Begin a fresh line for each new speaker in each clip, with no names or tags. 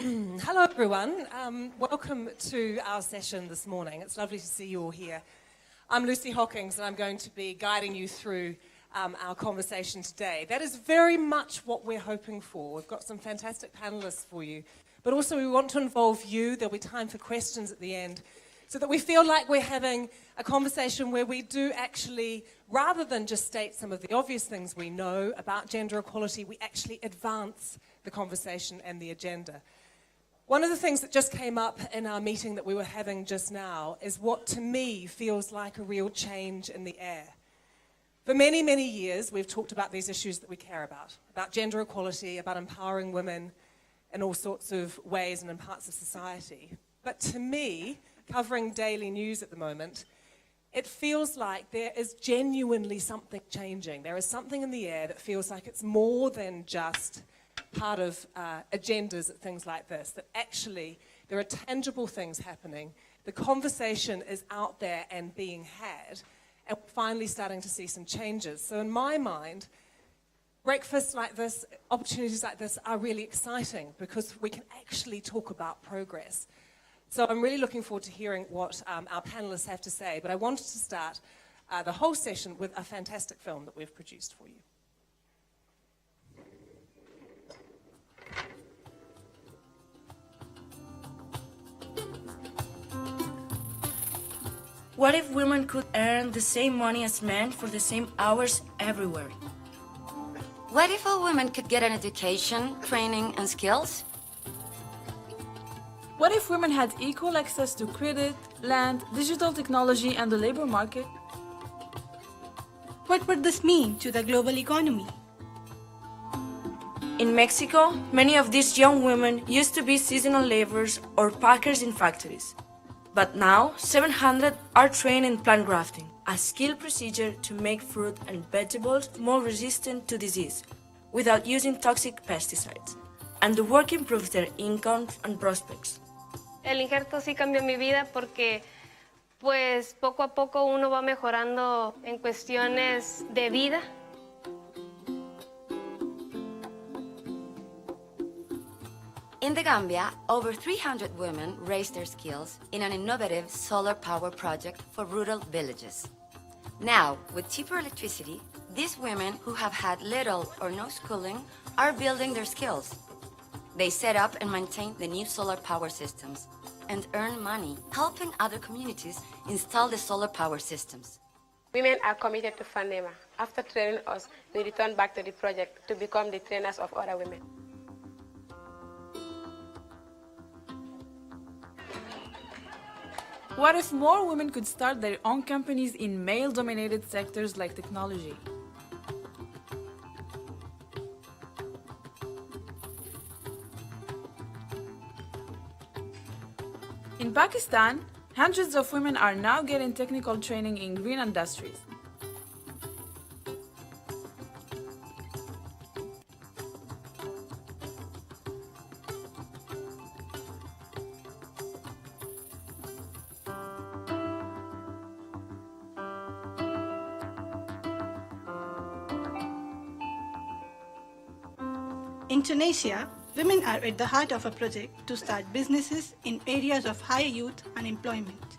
Hello everyone, welcome to our session this morning. It's lovely to see you all here. I'm Lucy Hockings and I'm going to be guiding you through our conversation today. That is very much what we're hoping for. We've got some fantastic panelists for you, but also we want to involve you. There'll be time for questions at the end so that we feel like we're having a conversation where we do actually, rather than just state some of the obvious things we know about gender equality, we actually advance the conversation and the agenda. One of the things that just came up in our meeting that we were having just now is what to me feels like a real change in the air. For many, many years, we've talked about these issues that we care about gender equality, about empowering women in all sorts of ways and in parts of society. But to me, covering daily news at the moment, it feels like there is genuinely something changing. There is something in the air that feels like it's more than just part of agendas at things like this, that actually there are tangible things happening. The conversation is out there and being had, and we're finally starting to see some changes. So in my mind, breakfasts like this, opportunities like this are really exciting because we can actually talk about progress. So I'm really looking forward to hearing what our panelists have to say, but I wanted to start the whole session with a fantastic film that we've produced for you.
What if women could earn the same money as men for the same hours everywhere?
What if all women could get an education, training, and skills?
What if women had equal access to credit, land, digital technology, and the labor market?
What would this mean to the global economy?
In Mexico, many of these young women used to be seasonal laborers or packers in factories. But now, 700 are trained in plant grafting, a skilled procedure to make fruit and vegetables more resistant to disease, without using toxic pesticides. And the work improves their income and prospects.
El injerto sí cambió mi vida porque, pues, poco a poco uno va mejorando en cuestiones de vida.
In the Gambia, over 300 women raised their skills in an innovative solar power project for rural villages. Now, with cheaper electricity, these women who have had little or no schooling are building their skills. They set up and maintain the new solar power systems and earn money helping other communities install the solar power systems.
Women are committed to FANEMA. After training us, they return back to the project to become the trainers of other women.
What if more women could start their own companies in male-dominated sectors like technology? In Pakistan, hundreds of women are now getting technical training in green industries.
In Tunisia, women are at the heart of a project to start businesses in areas of high youth unemployment.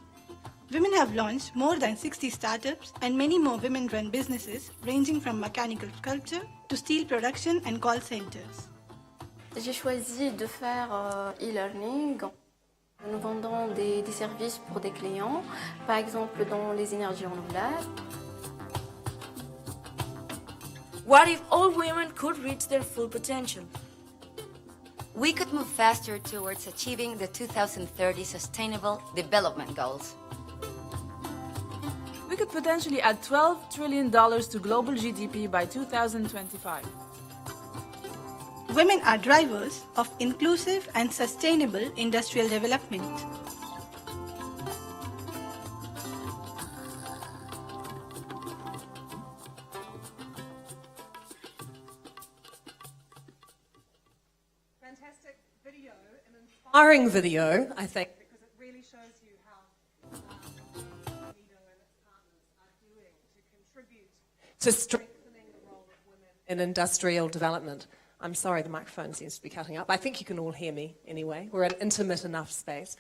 Women have launched more than 60 startups and many more women-run businesses ranging from mechanical sculpture to steel production and call centers.
J'ai choisi de faire e-learning. Nous vendons des services pour des clients, par exemple dans les énergies renouvelables.
What if all women could reach their full potential?
We could move faster towards achieving the 2030 Sustainable Development Goals.
We could potentially add $12 trillion to global GDP by 2025.
Women are drivers of inclusive and sustainable industrial development.
Fantastic video, an inspiring video, I think, because it really shows you how UNIDO and its partners are doing to contribute to strengthening the role of women in industrial development. I'm sorry, the microphone seems to be cutting up. I think you can all hear me anyway. We're an intimate enough space.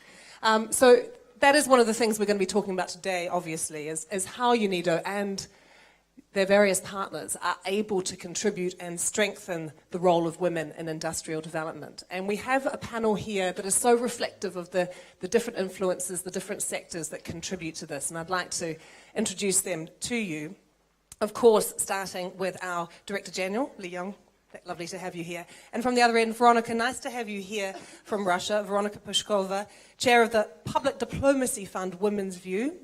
So that is one of the things we're going to be talking about today, obviously, is how UNIDO and their various partners are able to contribute and strengthen the role of women in industrial development. And we have a panel here that is so reflective of the different influences, the different sectors that contribute to this. And I'd like to introduce them to you. Of course, starting with our Director General, Li Young. Lovely to have you here. And from the other end, Veronica, nice to have you here from Russia. Veronica Pushkova, Chair of the Public Diplomacy Fund Women's View.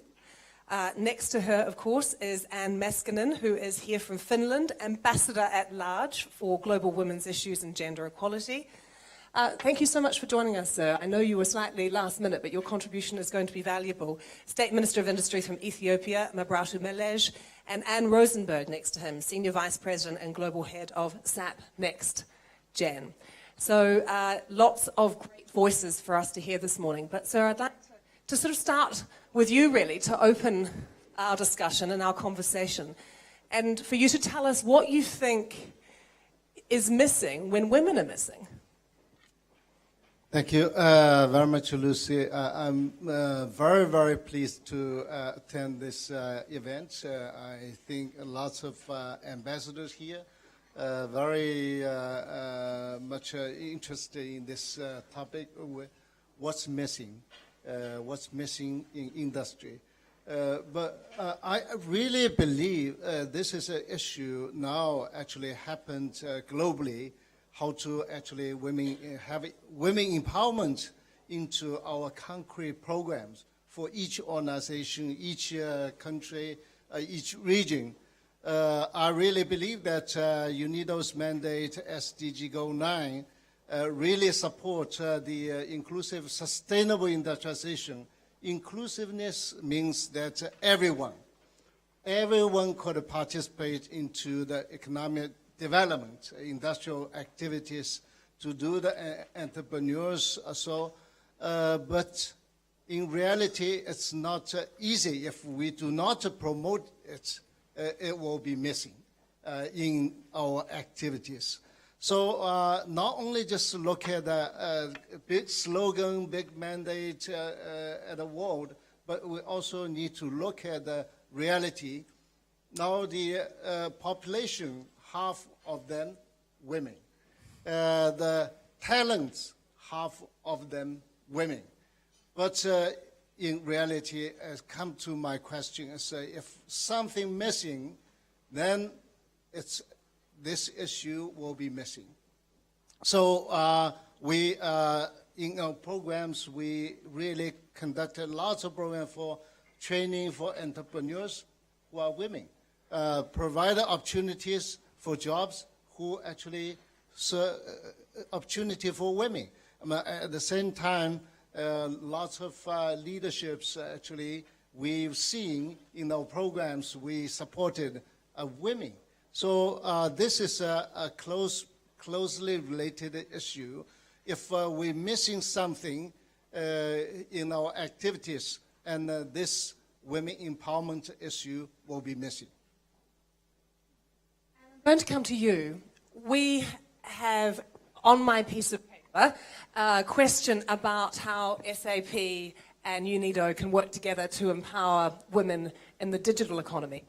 Next to her, of course, is Anne Maskinen, who is here from Finland, Ambassador at Large for Global Women's Issues and Gender Equality. Thank you so much for joining us, sir. I know you were slightly last minute, but your contribution is going to be valuable. State Minister of Industry from Ethiopia, Mabratu Melej, and Anne Rosenberg next to him, Senior Vice President and Global Head of SAP Next Gen. So lots of great voices for us to hear this morning. But sir, I'd like to sort of start with you really to open our discussion and our conversation, and for you to tell us what you think is missing when women are missing.
Thank you very much, Lucy. I'm very, very pleased to attend this event. I think lots of ambassadors here, very much interested in this topic, what's missing in industry. But I really believe this is an issue now actually happened globally, how to actually have women empowerment into our concrete programs for each organization, each country, each region. I really believe that UNIDO's mandate, SDG Goal 9, really support the inclusive, sustainable industrialization. Inclusiveness means that everyone could participate into the economic development, industrial activities, to do the entrepreneurs. But in reality, it's not easy. If we do not promote it, it will be missing in our activities. So not only just look at the big slogan, big mandate at the world, but we also need to look at the reality. Now the population, half of them women. The talents, half of them women. But in reality, come to my question, if something missing, then this issue will be missing. So we, in our programs, we really conducted lots of programs for training for entrepreneurs who are women, provide opportunities for jobs who actually opportunity for women. At the same time, lots of leaderships actually we've seen in our programs we supported women. So this is a closely related issue. If we're missing something in our activities, and this women empowerment issue will be missing.
I'm going to come to you. We have on my piece of paper a question about how SAP and UNIDO can work together to empower women in the digital economy.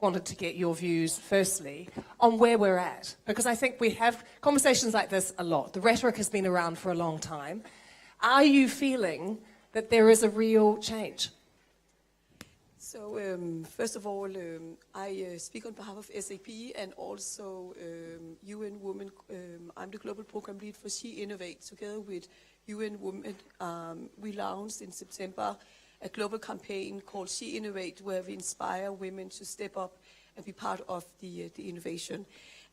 Wanted to get your views, firstly, on where we're at, because I think we have conversations like this a lot. The rhetoric has been around for a long time. Are you feeling that there is a real change?
So, first of all, I speak on behalf of SAP and also UN Women. I'm the Global Program Lead for She Innovate. Together with UN Women, we launched in September a global campaign called She Innovate, where we inspire women to step up and be part of the innovation.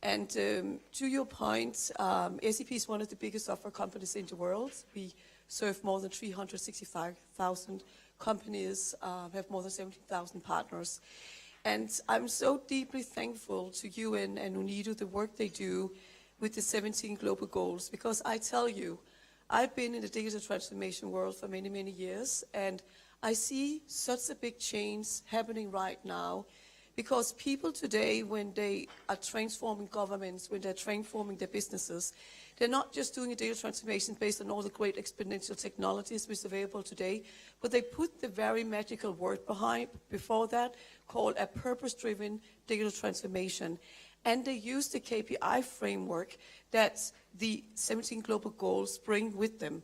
And to your point, SAP is one of the biggest software companies in the world. We serve more than 365,000 companies, have more than 70,000 partners. And I'm so deeply thankful to UN and UNIDO, the work they do with the 17 global goals, because I tell you, I've been in the digital transformation world for many, many years, and I see such a big change happening right now Because people today, when they are transforming governments, when they're transforming their businesses, they're not just doing a digital transformation based on all the great exponential technologies which are available today, but they put the very magical word before that called a purpose-driven digital transformation. And they use the KPI framework that the 17 global goals bring with them.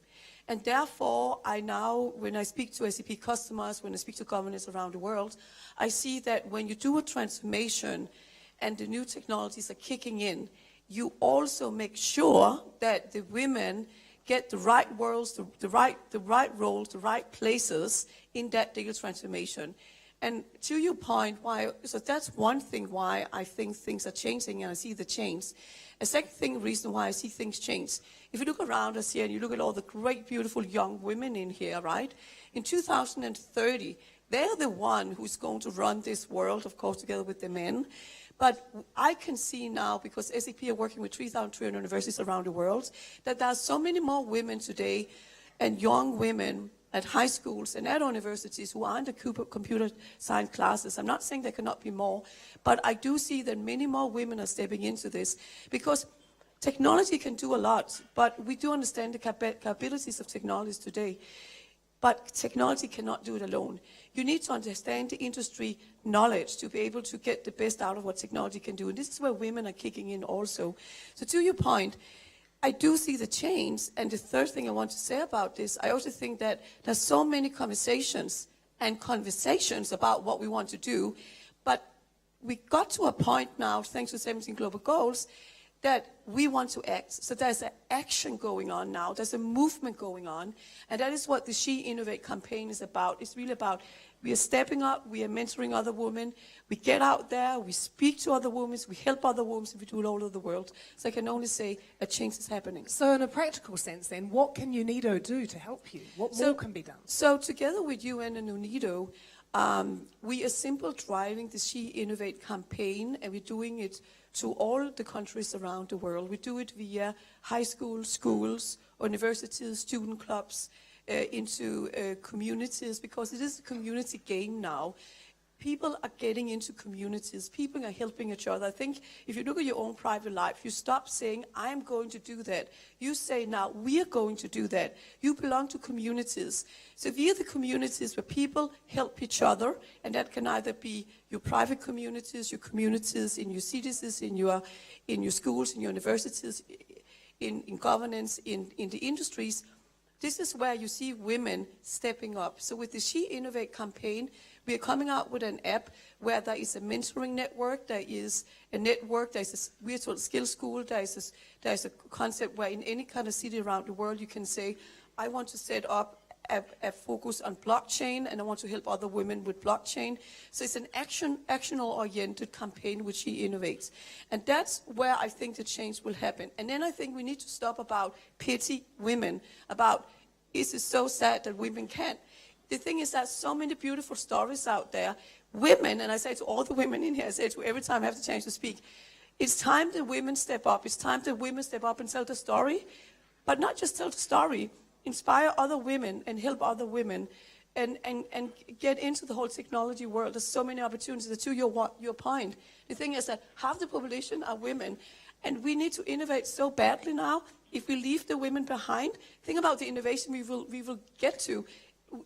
And therefore, I now, when I speak to SAP customers, when I speak to governments around the world, I see that when you do a transformation and the new technologies are kicking in, you also make sure that the women get the right roles, the right roles, the right places in that digital transformation. And to your point, so that's one thing why I think things are changing and I see the change. A second reason why I see things change. If you look around us here and you look at all the great, beautiful young women in here, right? In 2030, they're the one who's going to run this world, of course, together with the men. But I can see now, because SAP are working with 3,300 universities around the world, that there are so many more women today and young women at high schools and at universities who are in the computer science classes. I'm not saying there cannot be more, but I do see that many more women are stepping into this because technology can do a lot, but we do understand the capabilities of technologies today. But technology cannot do it alone. You need to understand the industry knowledge to be able to get the best out of what technology can do. And this is where women are kicking in also. So to your point, I do see the change, and the third thing I want to say about this, I also think that there's so many conversations about what we want to do, but we got to a point now, thanks to 17 Global Goals, that we want to act. So there's an action going on now, there's a movement going on, and that is what the She Innovate campaign is about. It's really about, we are stepping up, we are mentoring other women, we get out there, we speak to other women, we help other women, we do it all over the world. So I can only say a change is happening.
So in a practical sense then, what can UNIDO do to help you? What more can be done?
So together with UN and UNIDO, we are simply driving the She Innovate campaign, and we're doing it to all the countries around the world. We do it via high schools, schools, universities, student clubs, into communities, because it is a community game now. People are getting into communities. People are helping each other. I think if you look at your own private life, you stop saying, I'm going to do that. You say now, we are going to do that. You belong to communities. So we are the communities where people help each other, and that can either be your private communities, your communities in your cities, in your schools, in your universities, in governance, in the industries. This is where you see women stepping up. So with the She Innovate campaign, we are coming out with an app where there is a mentoring network, there is a network, there is a virtual skill school, there is a concept where in any kind of city around the world you can say, I want to set up a focus on blockchain, and I want to help other women with blockchain. So it's an actional-oriented campaign which She Innovates. And that's where I think the change will happen. And then I think we need to stop about pity women, about is it so sad that women can't. The thing is that so many beautiful stories out there. Women, and I say to all the women in here, I say to every time I have the chance to speak, it's time that women step up. It's time that women step up and tell the story, but not just tell the story. Inspire other women and help other women and get into the whole technology world. There's so many opportunities. To your point, the thing is that half the population are women, and we need to innovate so badly now. If we leave the women behind, think about the innovation we will get to.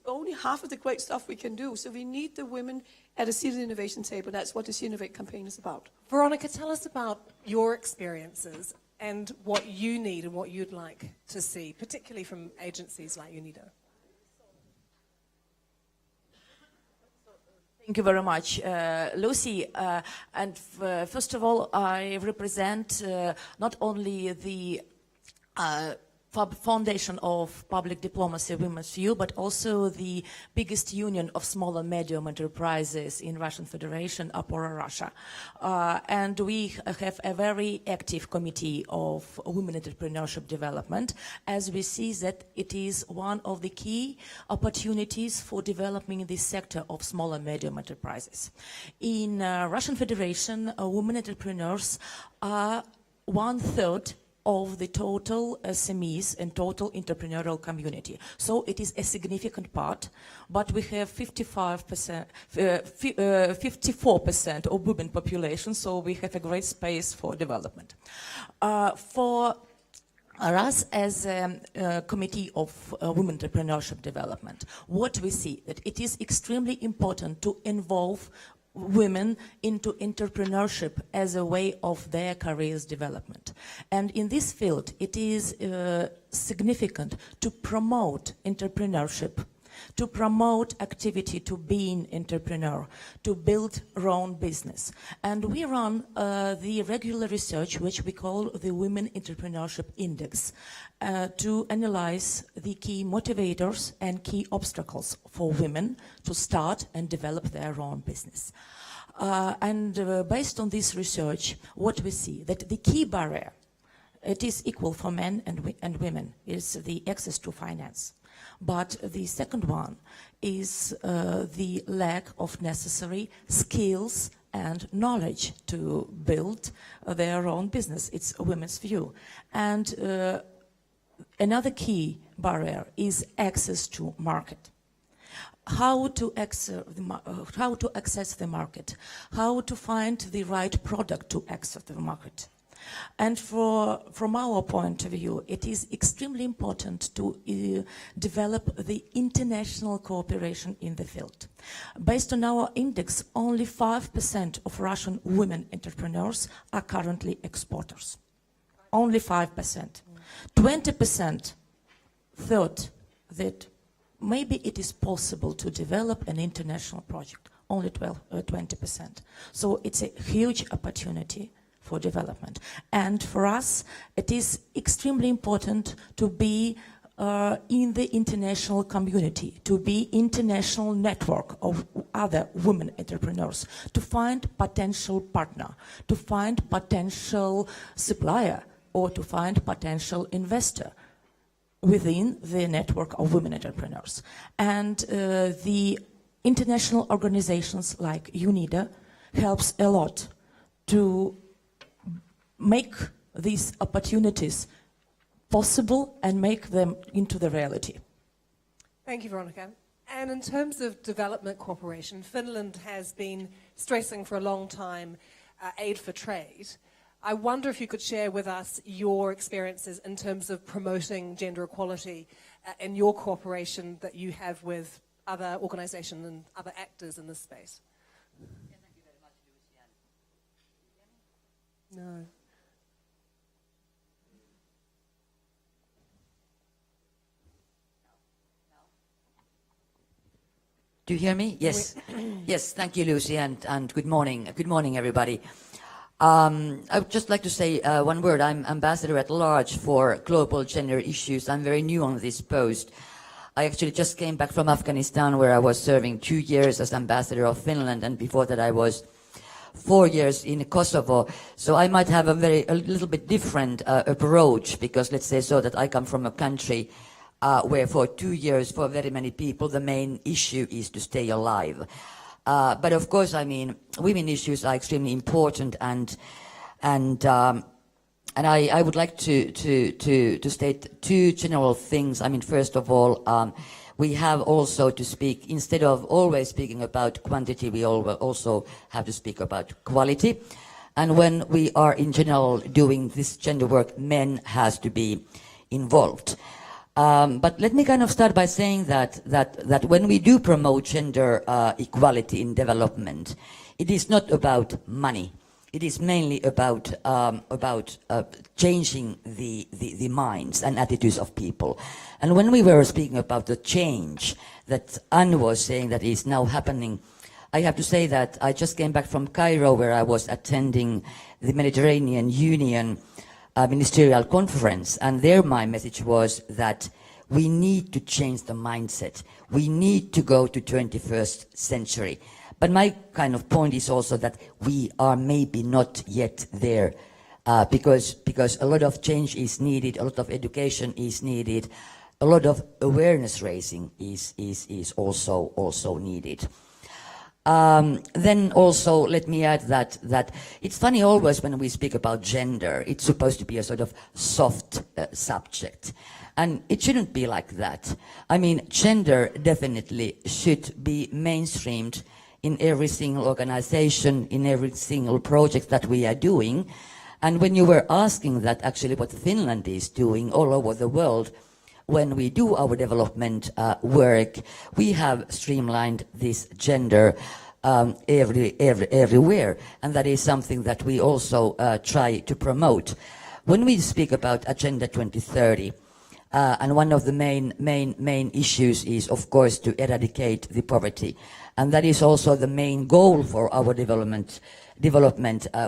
Only half of the great stuff we can do. So we need the women at a seat at the innovation table. That's what the She Innovate campaign is about.
Veronica, tell us about your experiences and what you need and what you'd like to see, particularly from agencies like UNIDO.
Thank you very much, Lucy. First of all, I represent not only the Foundation of Public Diplomacy Women's View, but also the biggest union of small and medium enterprises in Russian Federation, Opora Russia. And we have a very active committee of women entrepreneurship development, as we see that it is one of the key opportunities for developing this sector of small and medium enterprises. In Russian Federation, women entrepreneurs are 1/3 of the total SMEs and total entrepreneurial community. So it is a significant part, but we have 54% of women population, so we have a great space for development. For us as a Committee of Women Entrepreneurship Development, what we see that it is extremely important to involve women into entrepreneurship as a way of their careers development. And in this field, it is significant to promote entrepreneurship, to promote activity to being entrepreneur, to build our own business. And we run the regular research, which we call the Women Entrepreneurship Index, to analyze the key motivators and key obstacles for women to start and develop their own business. Based on this research, what we see, that the key barrier, it is equal for men and women, is the access to finance. But the second one is the lack of necessary skills and knowledge to build their own business. It's a women's view. And another key barrier is access to market. How to access the market, how to find the right product to access the market. And from our point of view, it is extremely important to develop the international cooperation in the field. Based on our index, only 5% of Russian women entrepreneurs are currently exporters. Only 5%. 20% thought that maybe it is possible to develop an international project. Only 20%. So it's a huge opportunity for development. And for us, it is extremely important to be in the international community, to be international network of other women entrepreneurs, to find potential partner, to find potential supplier, or to find potential investor within the network of women entrepreneurs. And the international organizations like UNIDO helps a lot to make these opportunities possible and make them into the reality.
Thank you, Veronica. And in terms of development cooperation, Finland has been stressing for a long time aid for trade. I wonder if you could share with us your experiences in terms of promoting gender equality in your cooperation that you have with other organizations and other actors in this space.
Yeah, thank you very much, Lucy.
No.
Do you hear me? Yes. Yes, thank you, Lucy, and good morning. Good morning, everybody. I would just like to say one word. I'm ambassador at large for global gender issues. I'm very new on this post. I actually just came back from Afghanistan, where I was serving 2 years as ambassador of Finland, and before that I was 4 years in Kosovo. So I might have a little bit different approach, because let's say so that I come from a country where for 2 years, for very many people, the main issue is to stay alive. But of course, I mean, women issues are extremely important, and I would like to state two general things. I mean, first of all, we have also to speak, instead of always speaking about quantity, we also have to speak about quality. And when we are in general doing this gender work, men has to be involved. But let me kind of start by saying that when we do promote gender equality in development, it is not about money. It is mainly about changing the minds and attitudes of people. And when we were speaking about the change that Anne was saying that is now happening, I have to say that I just came back from Cairo, where I was attending the Mediterranean Union ministerial conference, and there my message was that we need to change the mindset. We need to go to 21st century. But my kind of point is also that we are maybe not yet there, because a lot of change is needed, a lot of education is needed, a lot of awareness raising is also needed. Then also let me add that it's funny always when we speak about gender, it's supposed to be a sort of soft subject. And it shouldn't be like that. I mean, gender definitely should be mainstreamed in every single organization, in every single project that we are doing. And when you were asking that actually what Finland is doing all over the world, when we do our development work, we have streamlined this gender everywhere. And that is something that we also try to promote. When we speak about Agenda 2030, and one of the main issues is, of course, to eradicate the poverty. And that is also the main goal for our development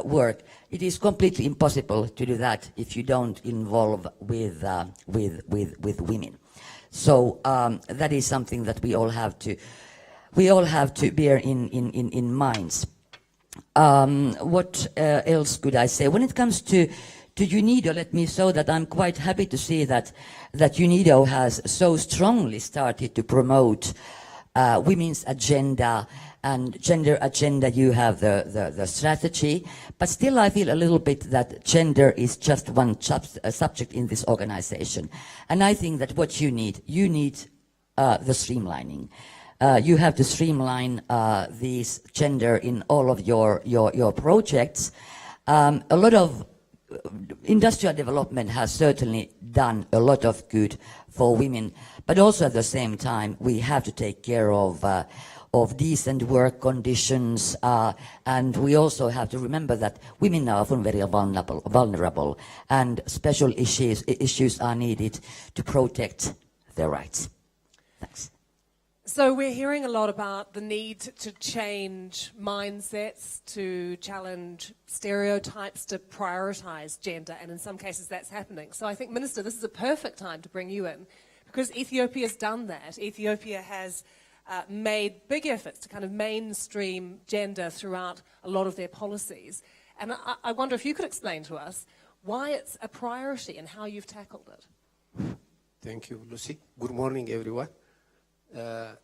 work. It is completely impossible to do that if you don't involve with women. So that is something that we all have to bear in minds. What else could I say? When it comes to UNIDO, let me show that I'm quite happy to see that UNIDO has so strongly started to promote women's agenda and gender agenda. You have the strategy, but still I feel a little bit that gender is just one subject in this organization. And I think that what you need the streamlining. You have to streamline this gender in all of your projects. A lot of industrial development has certainly done a lot of good for women, but also at the same time we have to take care of decent work conditions, and we also have to remember that women are often very vulnerable, and special issues are needed to protect their rights. Thanks.
So we're hearing a lot about the need to change mindsets, to challenge stereotypes, to prioritize gender, and in some cases that's happening. So I think, Minister, this is a perfect time to bring you in, because Ethiopia's done that. Ethiopia has made big efforts to kind of mainstream gender throughout a lot of their policies. And I wonder if you could explain to us why it's a priority and how you've tackled it.
Thank you, Lucy. Good morning, everyone.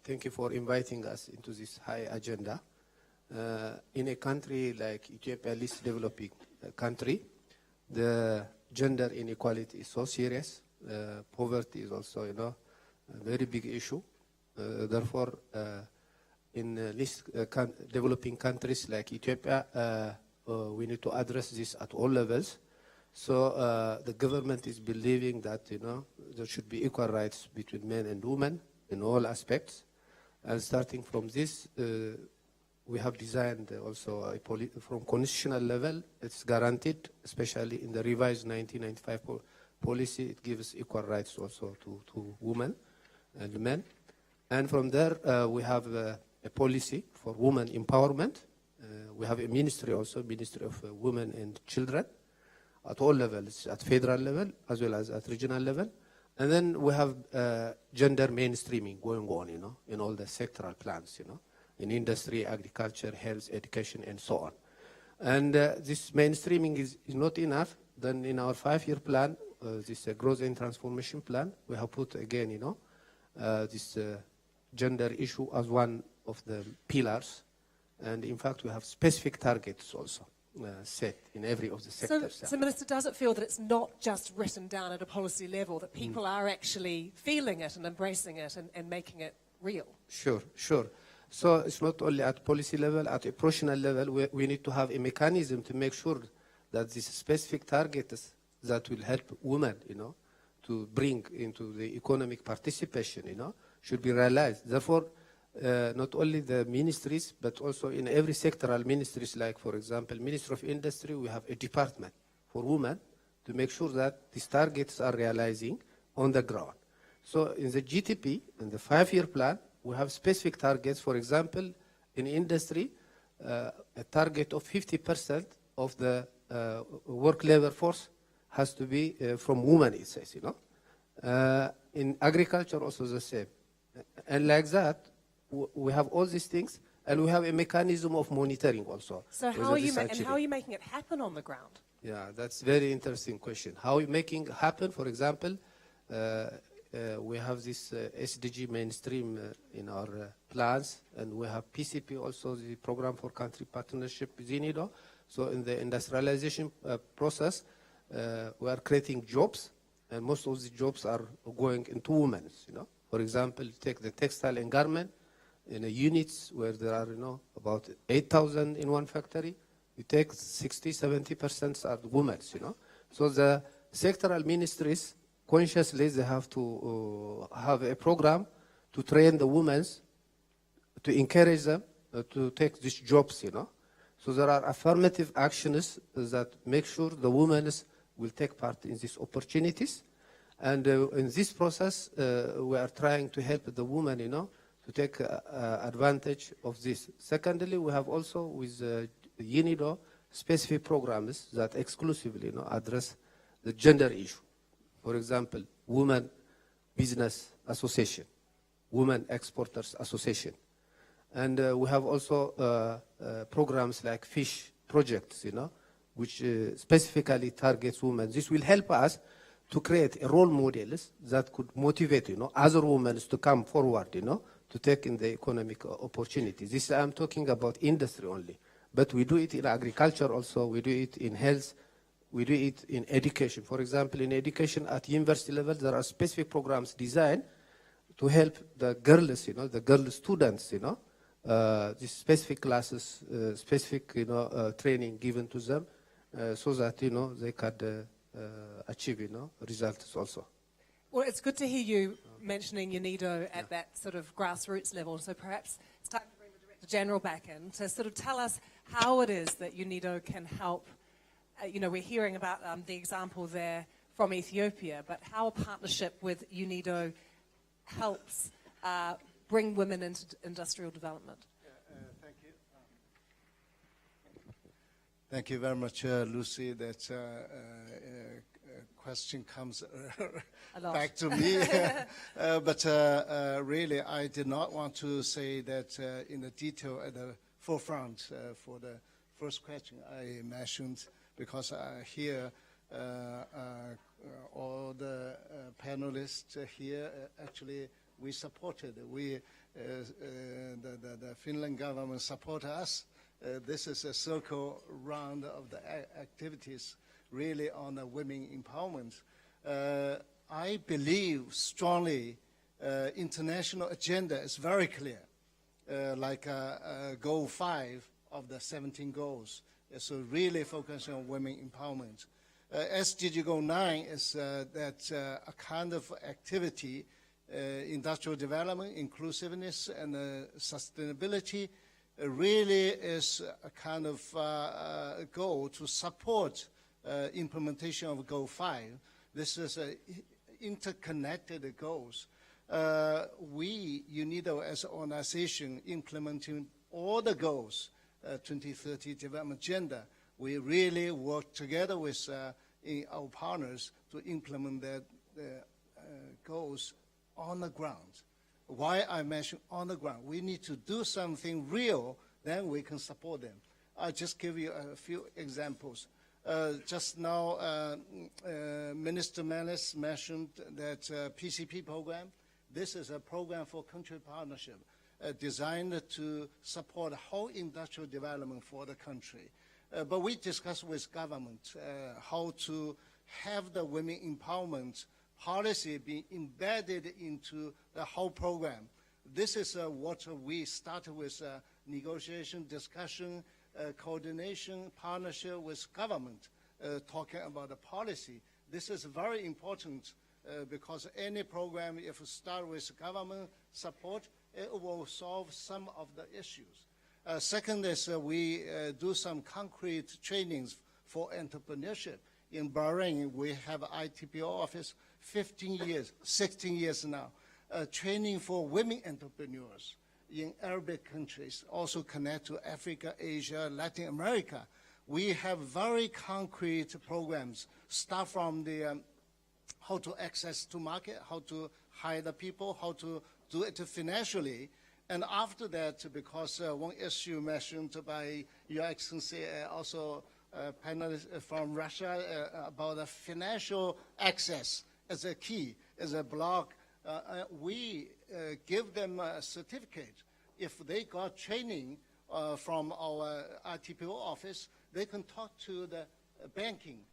Thank you for inviting us into this high agenda. In a country like Ethiopia, least developing country, the gender inequality is so serious. Poverty is also, a very big issue. Therefore, in least developing countries like Ethiopia, we need to address this at all levels. So the government is believing that, there should be equal rights between men and women in all aspects. And starting from this, we have designed also from constitutional level, it's guaranteed, especially in the revised 1995 policy, it gives equal rights also to women and men. And from there, we have a policy for women empowerment. We have a ministry also, Ministry of Women and Children, at all levels, at federal level, as well as at regional level. And then we have gender mainstreaming going on, in all the sectoral plans, in industry, agriculture, health, education, and so on. And this mainstreaming is not enough. Then in our 5-year plan, this growth and transformation plan, we have put again, this gender issue as one of the pillars. And in fact, we have specific targets also set in every of the sectors.
So, Minister, does it feel that it's not just written down at a policy level, that people are actually feeling it and embracing it and making it real?
Sure. So it's not only at policy level, at operational level, we need to have a mechanism to make sure that these specific targets that will help women, to bring into the economic participation, should be realized. Therefore, not only the ministries, but also in every sectoral ministries, like, for example, Ministry of Industry, we have a department for women to make sure that these targets are realizing on the ground. So in the GTP, in the 5-year plan, we have specific targets. For example, in industry, a target of 50% of the work labor force has to be from women, it says, in agriculture, also the same. And like that, we have all these things, and we have a mechanism of monitoring also.
So how are you making it happen on the ground?
Yeah, that's a very interesting question. How are you making it happen? For example, we have this SDG mainstream in our plans, and we have PCP also, the Program for Country Partnership with UNIDO. So in the industrialization process, we are creating jobs, and most of the jobs are going into women. For example, take the textile and garment in units where there are about 8,000 in one factory. You take 60-70% are women. So the sectoral ministries consciously they have to have a program to train the women, to encourage them to take these jobs. So there are affirmative actions that make sure the women will take part in these opportunities. And in this process, we are trying to help the women, to take advantage of this. Secondly, we have also with UNIDO specific programs that exclusively address the gender issue. For example, Women Business Association, Women Exporters Association. And we have also programs like Fish Projects, which specifically targets women. This will help us to create role models that could motivate, other women to come forward, to take in the economic opportunities. This I'm talking about industry only, but we do it in agriculture also. We do it in health. We do it in education. For example, in education at university level, there are specific programs designed to help the girls, the girl students, these specific classes, specific, training given to them, so that they could achieve, results also.
Well, it's good to hear you mentioning UNIDO at that sort of grassroots level. So perhaps it's time to bring the Director General back in to sort of tell us how it is that UNIDO can help. We're hearing about the example there from Ethiopia, but how a partnership with UNIDO helps bring women into industrial development.
Thank you. Thank you very much, Lucy. That question comes back to me. But really, I did not want to say that in the detail at the forefront for the first question I mentioned, because I hear all the panelists here, actually, we supported. The Finland government support us. This is a circle round of the activities really on the women empowerment. I believe strongly international agenda is very clear, like goal 5 of the 17 goals. So really focusing on women empowerment. SDG goal 9 is that a kind of activity, industrial development, inclusiveness, and sustainability really is a kind of goal to support implementation of goal 5. This is interconnected goals. We, UNIDO as an organization, implementing all the goals, 2030 development agenda, we really work together with our partners to implement the goals on the ground. Why I mention on the ground? We need to do something real, then we can support them. I'll just give you a few examples. Just now, Minister Melis mentioned that PCP program. This is a program for country partnership designed to support whole industrial development for the country. But we discussed with government how to have the women empowerment policy be embedded into the whole program. This is what we started with negotiation, discussion, coordination, partnership with government, talking about the policy. This is very important because any program, if you start with government support, it will solve some of the issues. Second is we do some concrete trainings for entrepreneurship. In Bahrain, we have ITPO office 15 years, 16 years now, training for women entrepreneurs in Arabic countries, also connect to Africa, Asia, Latin America. We have very concrete programs, start from the how to access to market, how to hire the people, how to do it financially. And after that, because one issue mentioned by Your Excellency, also panelists from Russia, about the financial access as a key, as a block we give them a certificate. If they got training from our ITPO office, they can talk to the banking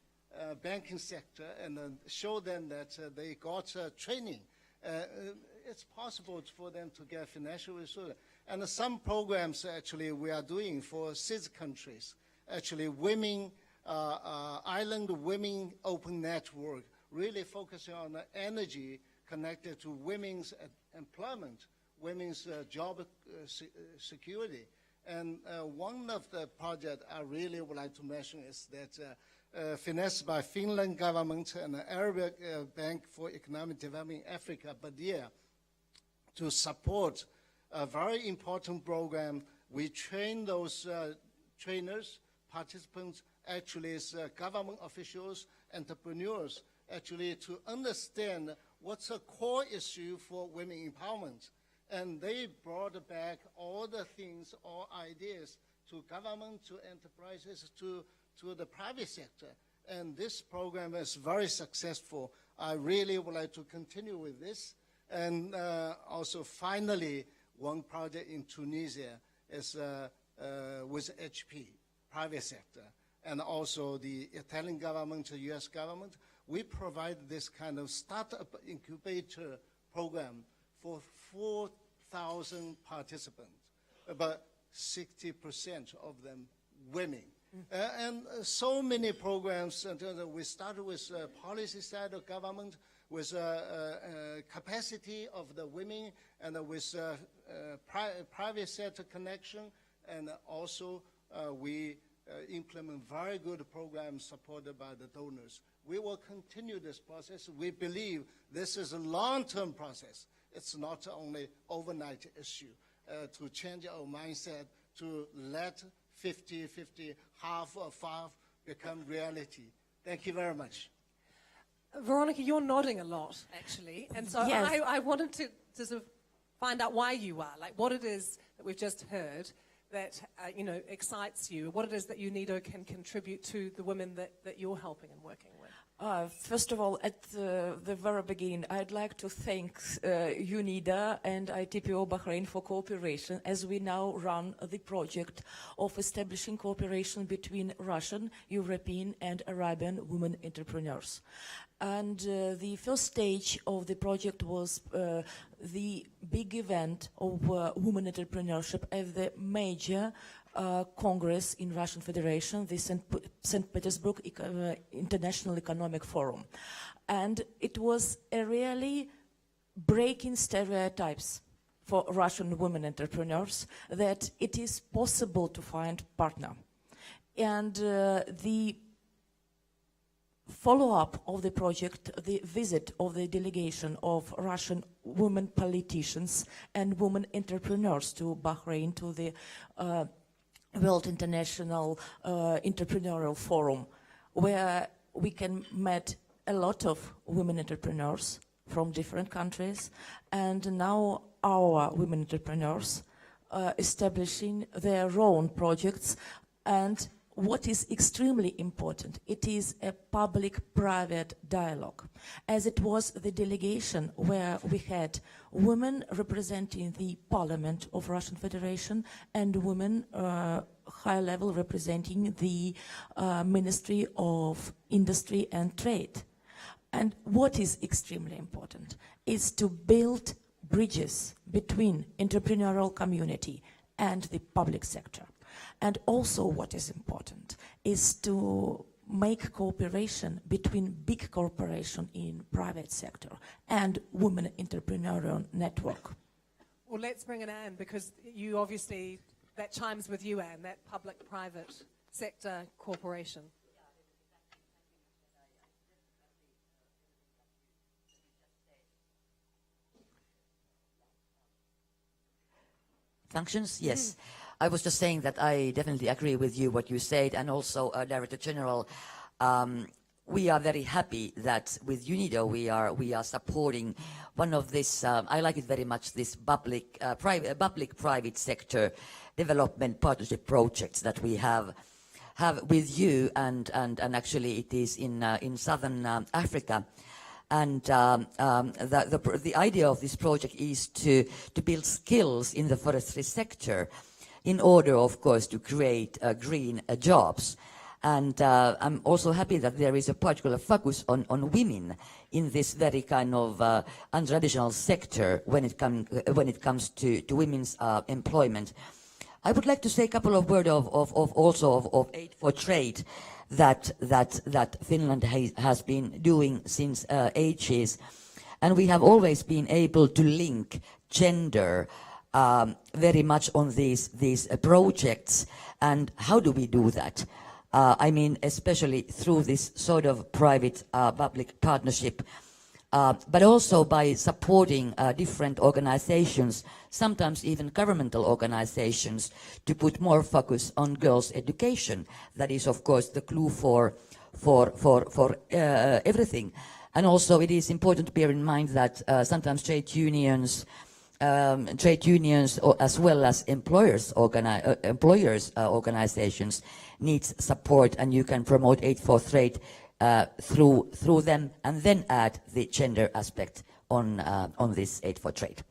sector and show them that they got training. It's possible for them to get financial resources. And some programs actually we are doing for 6 countries. Actually, Island Women Open Network, really focusing on the energy connected to women's employment, women's job security. And one of the projects I really would like to mention is that financed by Finland government and the Arabic Bank for Economic Development in Africa, Badia, to support a very important program. We train those trainers, participants, actually as government officials, entrepreneurs, actually to understand what's a core issue for women empowerment. And they brought back all the things, all ideas to government, to enterprises, to the private sector. And this program is very successful. I really would like to continue with this. And also finally, one project in Tunisia is with HP, private sector, and also the Italian government, the US government. We provide this kind of startup incubator program for 4,000 participants, about 60% of them women. And so many programs. We started with policy side of government, with capacity of the women, and with private sector connection, and also we implement very good programs supported by the donors. We will continue this process. We believe this is a long-term process. It's not only overnight issue to change our mindset, to let 50-50, half of half become reality. Thank you very much.
Veronica, you're nodding a lot, actually. And so
Yes.
I wanted to sort of find out why you are, like what it is that we've just heard that, excites you, what it is that UNIDO can contribute to the women that you're helping and working with.
First of all, at the very beginning, I'd like to thank UNIDO and ITPO Bahrain for cooperation, as we now run the project of establishing cooperation between Russian, European and Arabian women entrepreneurs. And the first stage of the project was the big event of women entrepreneurship at the major Congress in Russian Federation, the St. Petersburg International Economic Forum. And it was a really breaking stereotypes for Russian women entrepreneurs that it is possible to find partner. And the follow-up of the project, the visit of the delegation of Russian women politicians and women entrepreneurs to Bahrain, to the World International Entrepreneurial Forum, where we can meet a lot of women entrepreneurs from different countries, and now our women entrepreneurs establishing their own projects. And what is extremely important, it is a public-private dialogue, as it was the delegation where we had women representing the parliament of Russian Federation and women high level representing the Ministry of Industry and Trade. And what is extremely important is to build bridges between entrepreneurial community and the public sector. And also what is important is to make cooperation between big corporation in private sector and women entrepreneurial network.
Well, let's bring in Anne, because you obviously, that chimes with you, Anne, that public-private sector cooperation.
Functions? Yes. I was just saying that I definitely agree with you, what you said, and also, Director General, we are very happy that with UNIDO we are supporting one of this, I like it very much, this public-private sector development partnership projects that we have with you, and actually it is in Southern Africa. And the idea of this project is to build skills in the forestry sector in order, of course, to create green jobs. And I'm also happy that there is a particular focus on women in this very kind of untraditional sector when it comes to women's employment. I would like to say a couple of words of aid for trade that Finland has been doing since ages, and we have always been able to link gender very much on these projects. And how do we do that? I mean, especially through this sort of private-public partnership, but also by supporting different organizations, sometimes even governmental organizations, to put more focus on girls' education. That is, of course, the clue for everything. And also, it is important to bear in mind that sometimes trade unions, as well as employers organizations needs support, and you can promote aid for trade through them, and then add the gender aspect on this aid for trade.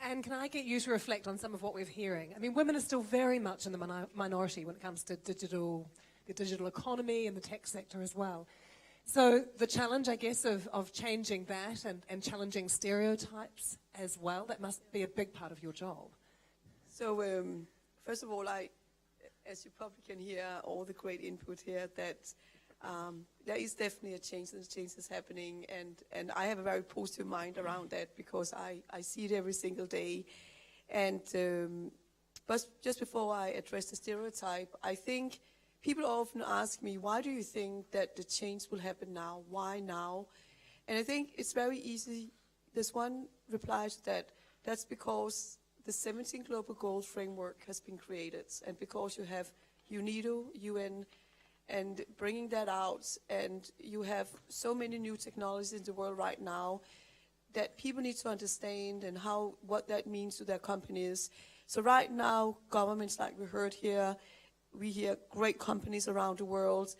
And can I get you to reflect on some of what we're hearing? I mean, women are still very much in the minority when it comes to the digital economy and the tech sector as well. So the challenge, I guess, of changing that and challenging stereotypes as well, that must be a big part of your job.
So first of all, as you probably can hear all the great input here, that there is definitely a change, and the change is happening, and I have a very positive mind around that because I see it every single day. And but just before I address the stereotype, I think people often ask me, why do you think that the change will happen now? Why now? And I think it's very easy. There's one reply to that. That's because the 17 Global Goals framework has been created, and because you have UNIDO, UN, and bringing that out, and you have so many new technologies in the world right now that people need to understand and what that means to their companies. So right now, governments, like we heard here, we hear great companies around the world,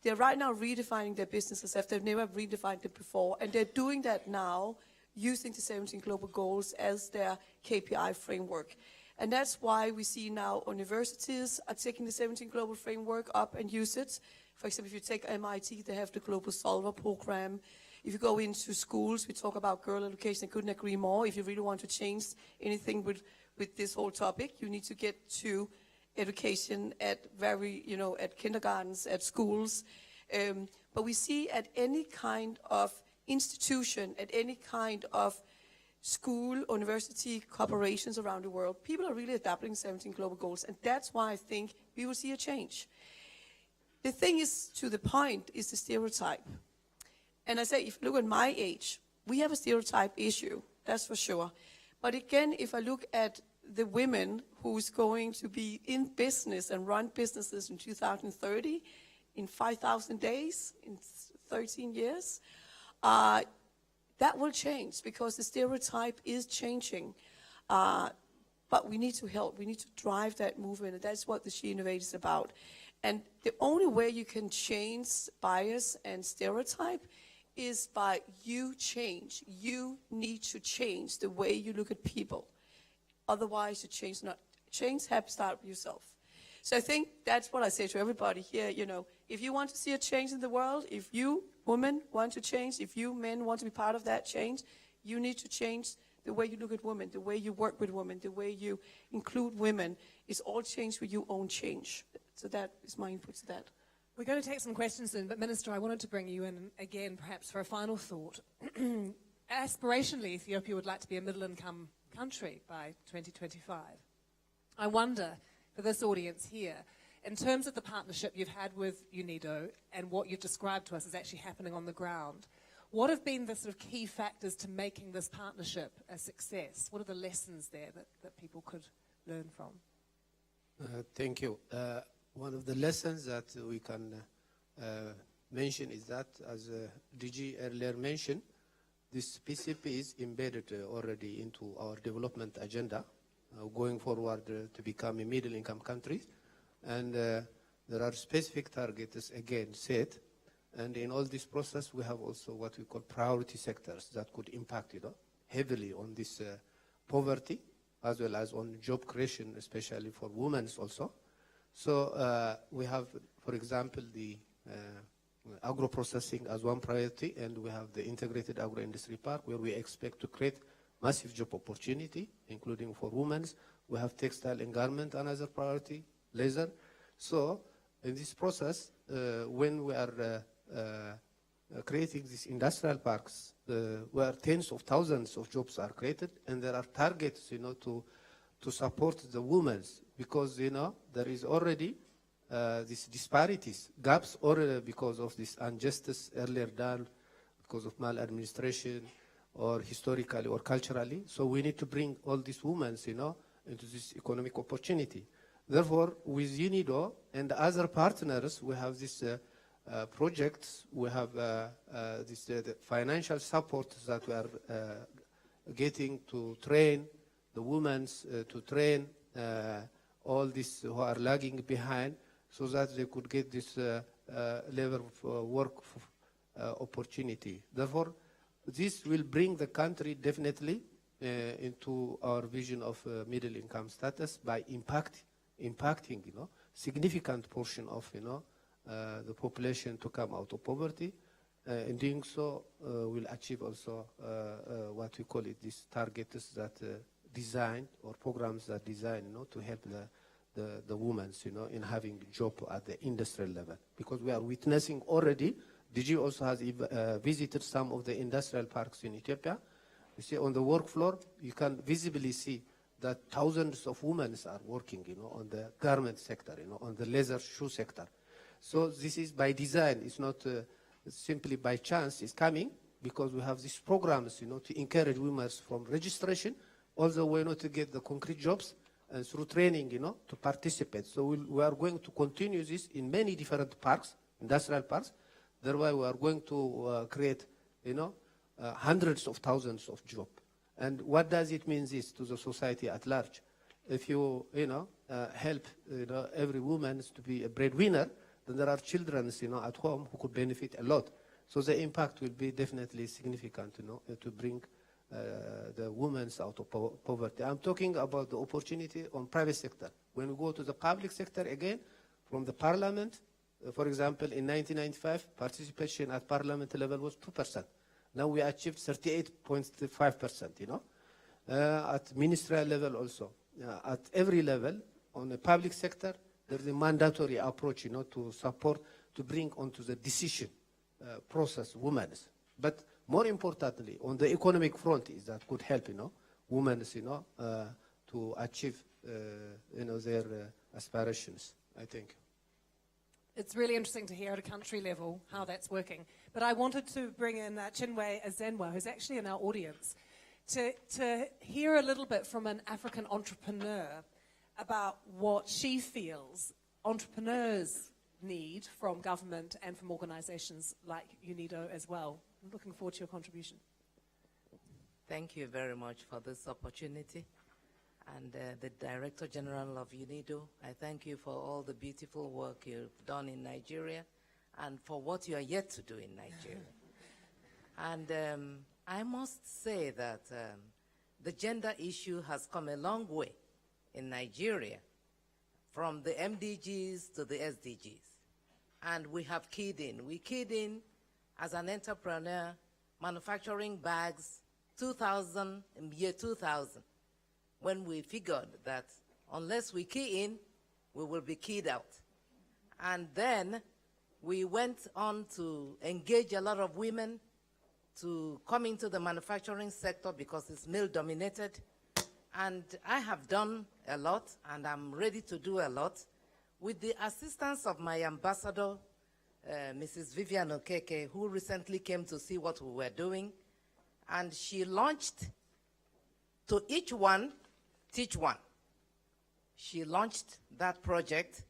they're right now redefining their businesses as they've never redefined it before, and they're doing that now using the 17 Global Goals as their KPI framework. And that's why we see now universities are taking the 17 Global Framework up and use it. For example, if you take MIT, they have the Global Solver program. If you go into schools, we talk about girl education, I couldn't agree more. If you really want to change anything with this whole topic, you need to get to education at at kindergartens, at schools. But we see at any kind of institution, at any kind of school, university, corporations around the world, people are really adopting 17 Global Goals, and that's why I think we will see a change. The thing is, to the point, is the stereotype. And I say, if you look at my age, we have a stereotype issue, that's for sure. But again, if I look at the women who's going to be in business and run businesses in 2030, in 5,000 days, in 13 years, that will change because the stereotype is changing. But we need to help. We need to drive that movement, and that's what the She Innovate is about. And the only way you can change bias and stereotype is by you change. You need to change the way you look at people. Otherwise, you change not. Change has to start with yourself. So I think that's what I say to everybody here. If you want to see a change in the world, if you women want to change, if you men want to be part of that change, you need to change the way you look at women, the way you work with women, the way you include women. It's all change with your own change. So that is my input to that.
We're going to take some questions in, but Minister, I wanted to bring you in again, perhaps for a final thought. Aspirationally, Ethiopia would like to be a middle-income country by 2025. I wonder, for this audience here, in terms of the partnership you've had with UNIDO and what you've described to us is actually happening on the ground, what have been the sort of key factors to making this partnership a success? What are the lessons there that people could learn from?
Thank you. One of the lessons that we can mention is that, as DG earlier mentioned, this PCP is embedded already into our development agenda, going forward to become a middle-income country. And there are specific targets, again, set And in all this process, we have also what we call priority sectors that could impact, heavily on this poverty, as well as on job creation, especially for women also. So we have, for example, the agro-processing as one priority, and we have the integrated agro-industry park, where we expect to create massive job opportunity, including for women. We have textile and garment, another priority, leather. So in this process, when we are creating these industrial parks, where tens of thousands of jobs are created, and there are targets, to support the women, because, there is already these disparities, gaps already because of this injustice earlier done, because of maladministration, or historically or culturally. So we need to bring all these women, into this economic opportunity. Therefore, with UNIDO and other partners, we have this projects. We have this the financial support that we are getting to train the women, to train all these who are lagging behind, so that they could get this level of work opportunity. Therefore, this will bring the country definitely into our vision of middle income status by impacting, significant portion of, the population to come out of poverty. In doing so, we'll achieve also what we call it, these targets that design, or programs that design, to help the women, in having job at the industrial level. Because we are witnessing already, DG also has visited some of the industrial parks in Ethiopia. You see on the work floor, you can visibly see that thousands of women are working, on the garment sector, on the leather shoe sector. So this is by design. It's not simply by chance. It's coming because we have these programs, to encourage women from registration all the way, to get the concrete jobs, and through training, to participate. So we are going to continue this in many different parks, industrial parks. Thereby, we are going to create, hundreds of thousands of jobs. And what does it mean this to the society at large? If you, help, every woman to be a breadwinner, then there are children, at home who could benefit a lot. So the impact will be definitely significant, to bring the women out of poverty. I'm talking about the opportunity on private sector. When we go to the public sector again, from the parliament, for example, in 1995, participation at parliament level was 2%. Now we achieved 38.5%, at ministerial level also. At every level, on the public sector, there's a mandatory approach, to support, to bring onto the decision process women. But more importantly, on the economic front, is that could help, women, to achieve, their aspirations, I think.
It's really interesting to hear at a country level how that's working. But I wanted to bring in Chinwe Azenwa, who's actually in our audience, to hear a little bit from an African entrepreneur about what she feels entrepreneurs need from government and from organizations like UNIDO as well. I'm looking forward to your contribution.
Thank you very much for this opportunity. And the Director General of UNIDO, I thank you for all the beautiful work you've done in Nigeria and for what you are yet to do in Nigeria. And I must say that the gender issue has come a long way in Nigeria, from the MDGs to the SDGs. And we have keyed in. We keyed in as an entrepreneur, manufacturing bags, year 2000. When we figured that unless we key in, we will be keyed out. And then we went on to engage a lot of women to come into the manufacturing sector because it's male-dominated. And I have done a lot, and I'm ready to do a lot. With the assistance of my ambassador, Mrs. Vivian Okeke, who recently came to see what we were doing, and she launched To Each One, Teach One. She launched that project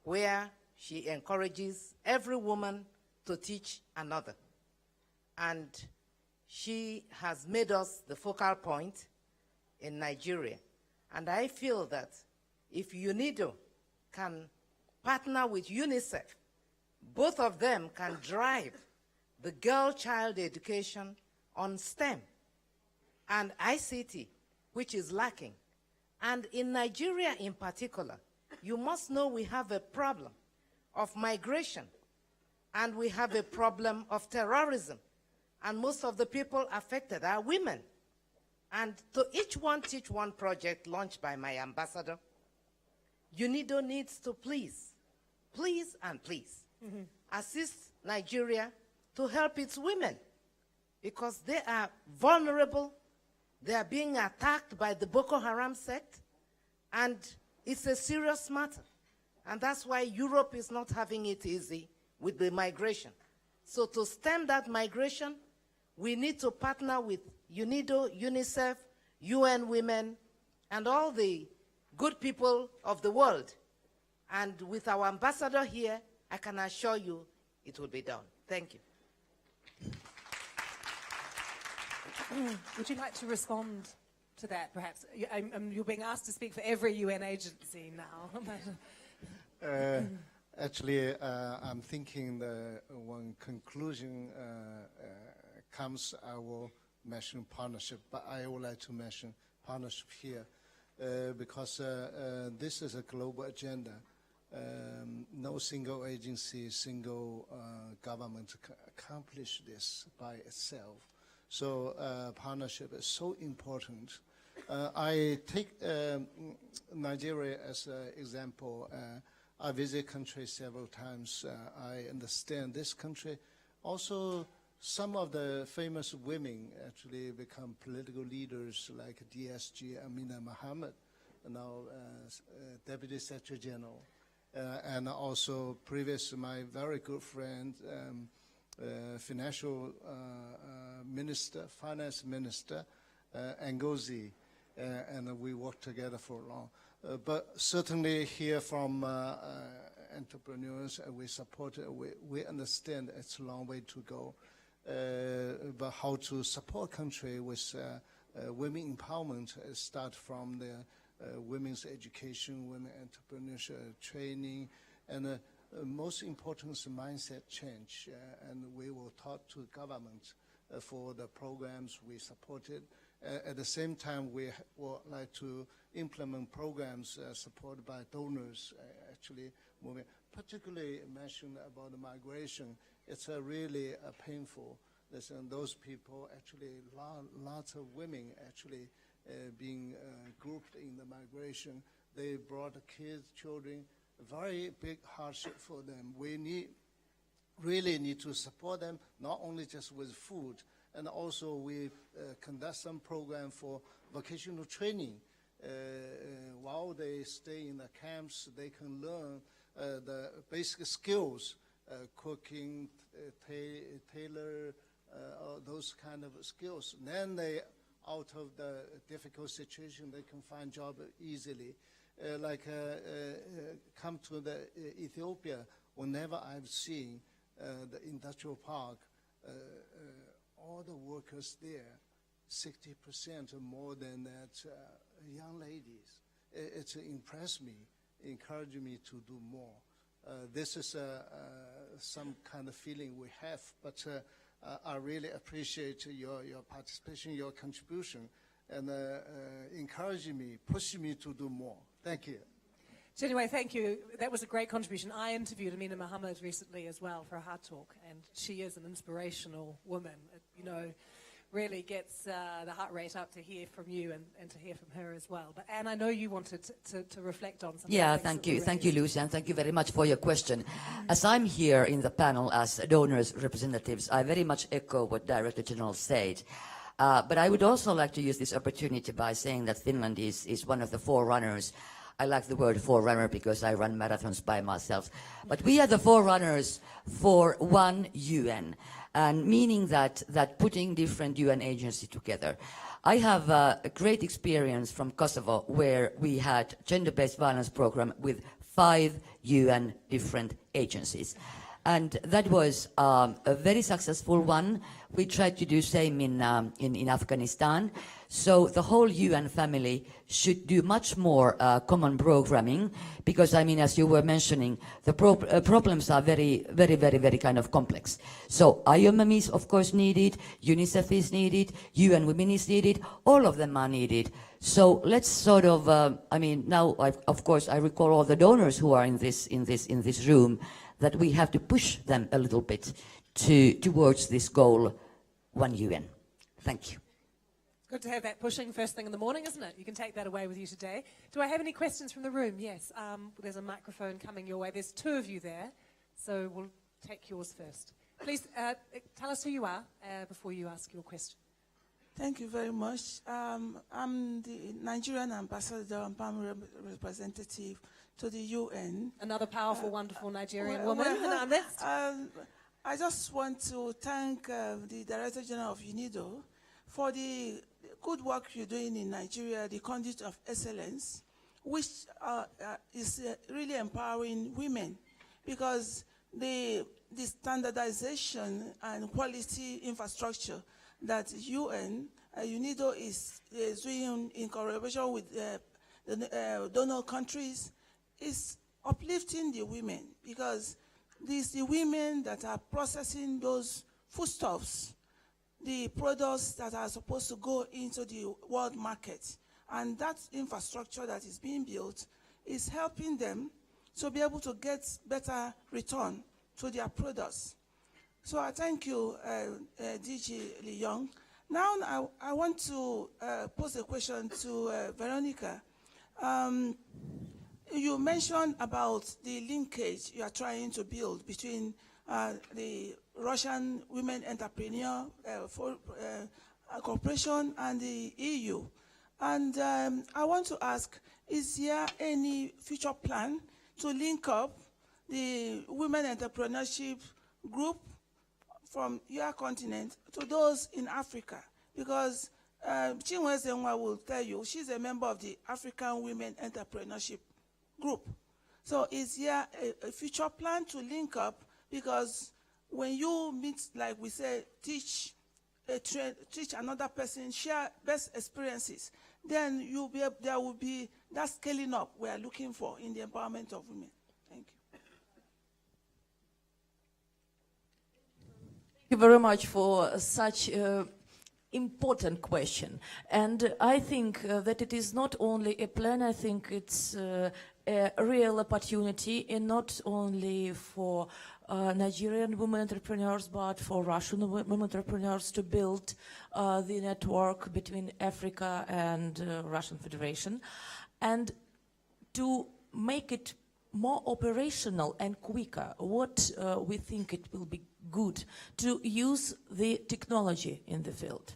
where she encourages every woman to teach another. And she has made us the focal point in Nigeria. And I feel that if UNIDO can partner with UNICEF both of them can drive the girl-child education on STEM and ICT, which is lacking. And in Nigeria in particular, you must know we have a problem of migration, and we have a problem of terrorism. And most of the people affected are women. And to each one teach one project launched by my ambassador, UNIDO needs to please assist Nigeria to help its women, because they are vulnerable. They are being attacked by the Boko Haram sect, and it's a serious matter. And that's why Europe is not having it easy with the migration. So to stem that migration, we need to partner with UNIDO, UNICEF, UN Women, and all the good people of the world. And with our ambassador here, I can assure you it will be done. Thank you.
Would you like to respond to that, perhaps? You're being asked to speak for every UN agency now.
Actually, I'm thinking the one conclusion comes, I will mention partnership, but I would like to mention partnership here because this is a global agenda. No single agency, single government can accomplish this by itself. So partnership is so important. I take Nigeria as an example. I visit countries several times. I understand this country. Also, some of the famous women actually become political leaders, like DSG Amina Mohammed, now Deputy Secretary General. And also previous, my very good friend, financial minister, finance minister, Ngozi, and we worked together for long. But certainly here from entrepreneurs, we support it. We understand it's a long way to go. But how to support country with women empowerment start from the women's education, women entrepreneurship training, and most important is mindset change. And we will talk to government for the programs we supported. At the same time, we would like to implement programs supported by donors, actually moving. Particularly mentioned about the migration, it's really painful. Listen, those people actually, lots of women actually being grouped in the migration. They brought kids, children, very big hardship for them. We really need to support them, not only just with food, and also we conduct some program for vocational training. While they stay in the camps, they can learn the basic skills, cooking, tailor, those kind of skills. And then they, out of the difficult situation, they can find job easily. Come to the Ethiopia, whenever I've seen the industrial park, all the workers there, 60% or more than that, young ladies. It's impressed me, encouraged me to do more. This is some kind of feeling we have, but I really appreciate your participation, your contribution, and encouraging me, pushing me to do more. Thank you.
So anyway, thank you. That was a great contribution. I interviewed Amina Mohammed recently as well for a hard talk, and she is an inspirational woman. It, really gets the heart rate up to hear from you and to hear from her as well. But Anne, I know you wanted to reflect on something.
Yeah, thank you, Lucy, and thank you very much for your question. As I'm here in the panel as donors' representatives, I very much echo what Director General said. But I would also like to use this opportunity by saying that Finland is one of the forerunners. I like the word forerunner because I run marathons by myself. But we are the forerunners for one UN, and meaning that putting different UN agencies together. I have a great experience from Kosovo, where we had gender-based violence program with 5 UN different agencies. And that was a very successful one. We tried to do same in Afghanistan. So the whole UN family should do much more common programming, because, I mean, as you were mentioning, the problems are very, very, very, very kind of complex. So IOM is, of course, needed, UNICEF is needed, UN Women is needed, all of them are needed. So let's sort of, I mean, now, of course, I recall all the donors who are in this room, that we have to push them a little bit towards this goal, 1 UN. Thank you.
Good to have that pushing first thing in the morning, isn't it? You can take that away with you today. Do I have any questions from the room? Yes, there's a microphone coming your way. There's 2 of you there, so we'll take yours first. Please tell us who you are before you ask your question.
Thank you very much. I'm the Nigerian ambassador and primary representative to the UN.
Another powerful, wonderful Nigerian woman in our midst.
I just want to thank the Director General of UNIDO for the good work you're doing in Nigeria, the conduit of excellence, which is really empowering women, because the standardization and quality infrastructure that UNIDO is doing in collaboration with the donor countries is uplifting the women, because these the women that are processing those foodstuffs, the products that are supposed to go into the world market. And that infrastructure that is being built is helping them to be able to get better return to their products. So I thank you, DG Lee Young. Now I want to pose a question to Veronica. You mentioned about the linkage you are trying to build between the Russian Women Entrepreneur Corporation and the EU. And I want to ask, is there any future plan to link up the Women Entrepreneurship Group from your continent to those in Africa? Because Chinwe Zenwa will tell you, she's a member of the African Women Entrepreneurship Group. So is there a future plan to link up? Because when you meet, like we say, teach another person, share best experiences, then there will be that scaling up we are looking for in the empowerment of women. Thank you.
Thank you very much for such important question. And I think that it is not only a plan, I think it's a real opportunity, and not only for Nigerian women entrepreneurs, but for Russian women entrepreneurs to build the network between Africa and Russian Federation, and to make it more operational and quicker. What we think it will be good to use the technology in the field.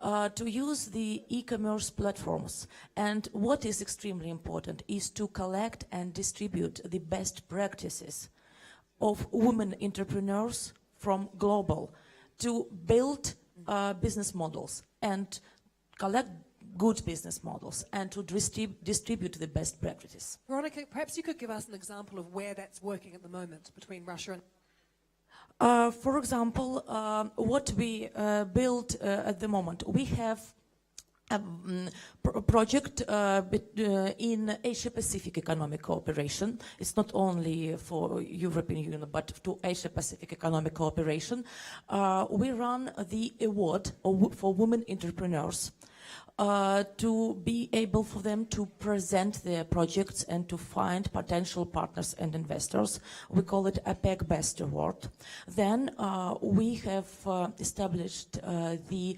To use the e-commerce platforms. And what is extremely important is to collect and distribute the best practices of women entrepreneurs from global, to build business models and collect good business models, and to distribute the best practices.
Veronica, perhaps you could give us an example of where that's working at the moment between Russia and...
For example, what we build at the moment, we have a project in Asia-Pacific Economic Cooperation. It's not only for European Union, but to Asia-Pacific Economic Cooperation. We run the award for women entrepreneurs to be able for them to present their projects and to find potential partners and investors. We call it APEC Best Award. Then we have established the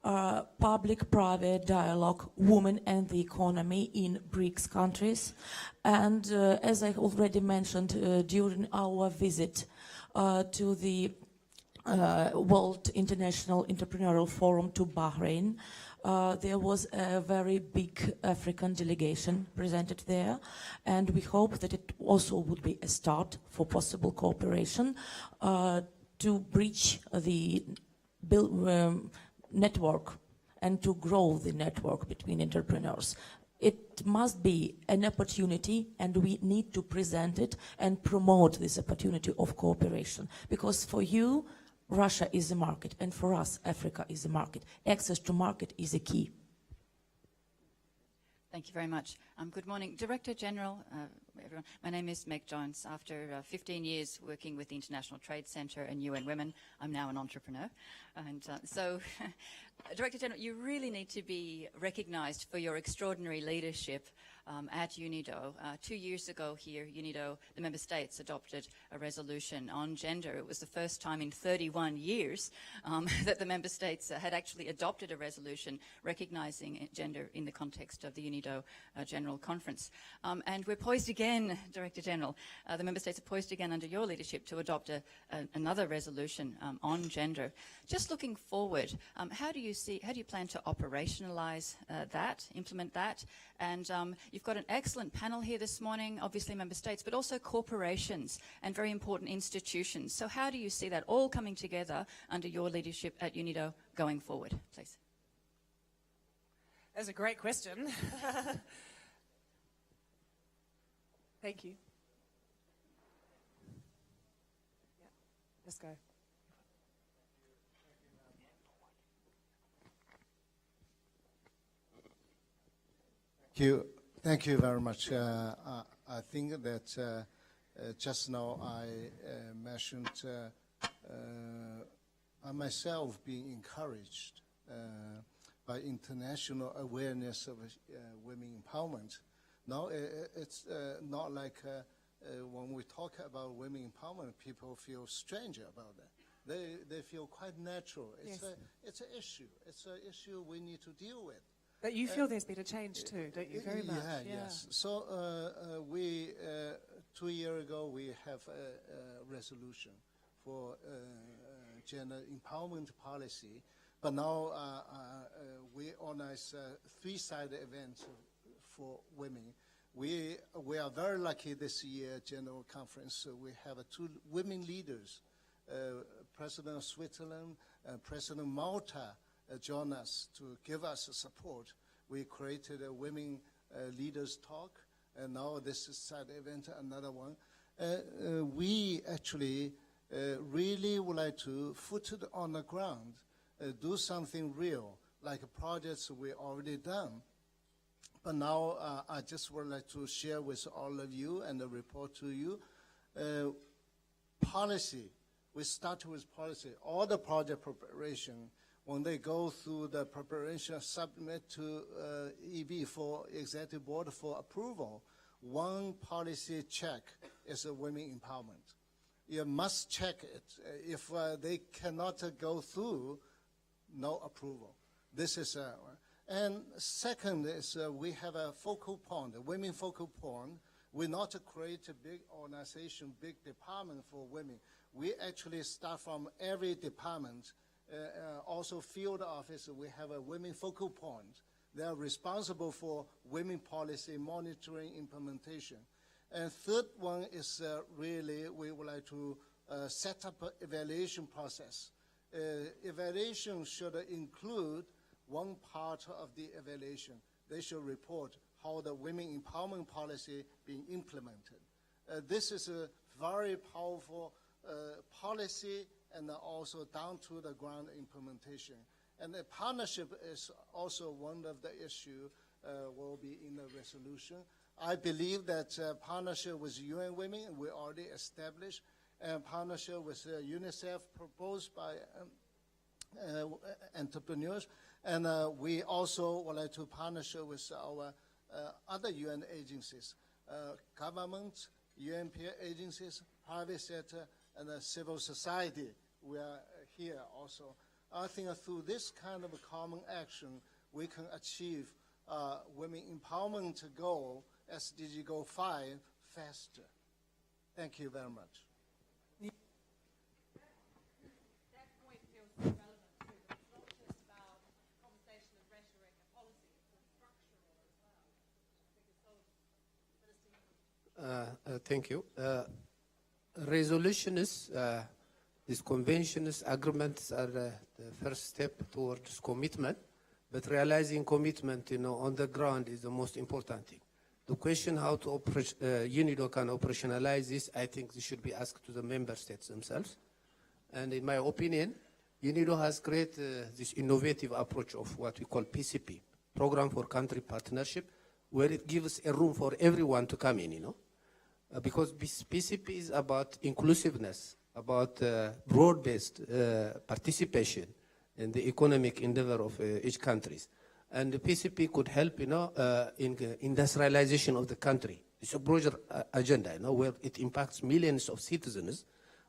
public-private dialogue, Women and the Economy in BRICS countries. And as I already mentioned during our visit to the World International Entrepreneurial Forum to Bahrain, there was a very big African delegation presented there, and we hope that it also would be a start for possible cooperation to bridge the network and to grow the network between entrepreneurs. It must be an opportunity, and we need to present it and promote this opportunity of cooperation. Because for you, Russia is a market, and for us, Africa is a market. Access to market is a key.
Thank you very much. Good morning, Director General, everyone. My name is Meg Jones. After 15 years working with the International Trade Center and UN Women, I'm now an entrepreneur. And so, Director General, you really need to be recognized for your extraordinary leadership at UNIDO. 2 years ago here, UNIDO, the member states adopted a resolution on gender. It was the first time in 31 years that the member states had actually adopted a resolution recognizing gender in the context of the UNIDO General Conference. And we're poised again, Director General, the member states are poised again under your leadership to adopt another resolution on gender. Just looking forward, how do you plan to operationalize that, implement that? And you've got an excellent panel here this morning, obviously member states, but also corporations and very important institutions. So how do you see that all coming together under your leadership at UNIDO going forward, please?
That's a great question. Thank you. Yeah, let's go.
Thank you very much. I think that just now I mentioned I myself being encouraged by international awareness of women empowerment. Now it's not like when we talk about women empowerment, people feel strange about that. They feel quite natural. It's an issue. It's an issue we need to deal with.
But you feel there's been a change too, don't you? Very much.
Yes. So we 2 years ago we have a resolution for gender empowerment policy, but now we organize a 3-sided event for women. We are very lucky this year, General Conference. We have 2 women leaders, President of Switzerland, President Malta, join us to give us support. We created a women leaders talk, and now this is side event, another one. We actually really would like to put it on the ground, do something real, like projects we already done. But now I just would like to share with all of you and report to you. Policy, we start with policy. All the project preparation, when they go through the preparation, submit to EB for Executive Board for approval, one policy check is a women empowerment. You must check it. If they cannot go through, no approval. This is and second is we have a focal point, a women focal point. We not create a big organization, big department for women. We actually start from every department. Also field office, we have a women focal point. They are responsible for women policy monitoring implementation. And third one is really we would like to set up an evaluation process. Evaluation should include one part of the evaluation. They should report how the women empowerment policy being implemented. This is a very powerful policy and also down to the ground implementation. And the partnership is also one of the issues will be in the resolution. I believe that partnership with UN Women we already established, and partnership with UNICEF proposed by entrepreneurs. And we also would like to partnership with our other UN agencies, government, UNP agencies, private sector, and civil society. We are here also. I think through this kind of a common action, we can achieve women empowerment goal, SDG goal 5, faster. Thank you very much.
That point feels so relevant too. It's not just about conversation and rhetoric and policy, it's structural as well.
Thank you. Resolutions, these conventions, agreements are the first step towards commitment. but realizing commitment, on the ground is the most important thing. The question how to UNIDO can operationalize this, I think this should be asked to the member states themselves. And in my opinion, UNIDO has created this innovative approach of what we call PCP, Program for Country Partnership, where it gives a room for everyone to come in, because PCP is about inclusiveness, about broad-based participation in the economic endeavor of each country. And the PCP could help, in industrialization of the country. It's a broader agenda, where it impacts millions of citizens,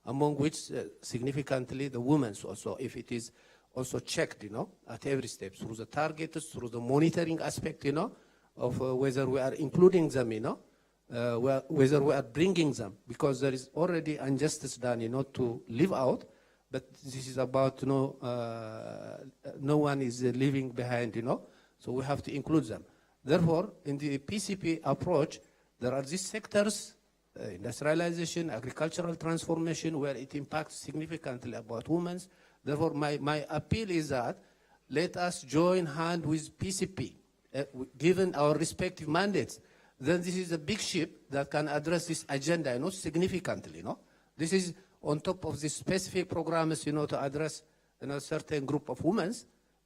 among which significantly the women also, if it is also checked, at every step, through the targets, through the monitoring aspect, of whether we are including them, whether we are bringing them, because there is already injustice done, to live out, but this is about, no one is leaving behind, so we have to include them. Therefore, in the PCP approach, there are these sectors, industrialization, agricultural transformation, where it impacts significantly about women. Therefore, my appeal is that let us join hand with PCP, given our respective mandates. Then this is a big ship that can address this agenda, significantly, This is on top of the specific programs, to address, a certain group of women.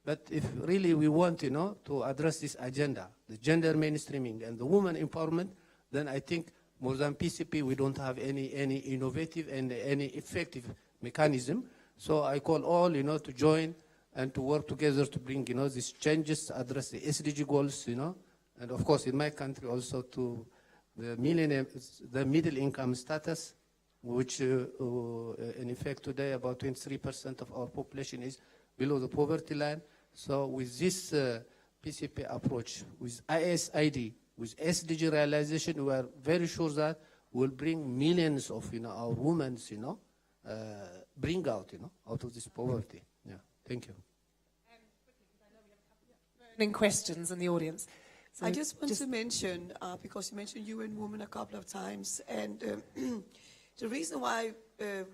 But if really we want, to address this agenda, the gender mainstreaming and the woman empowerment, then I think more than PCP, we don't have any innovative and any effective mechanism. So I call all, to join and to work together to bring, these changes, to address the SDG goals, and of course in my country also to the middle income status, which in effect today about 23% of our population is below the poverty line. So with this PCP approach, with ISID, with SDG realization, we are very sure that we'll bring millions of our women, bring out, out of this poverty. Yeah, thank you.
Burning questions in the audience. So
I just want to mention, because you mentioned UN Women a couple of times, and the reason why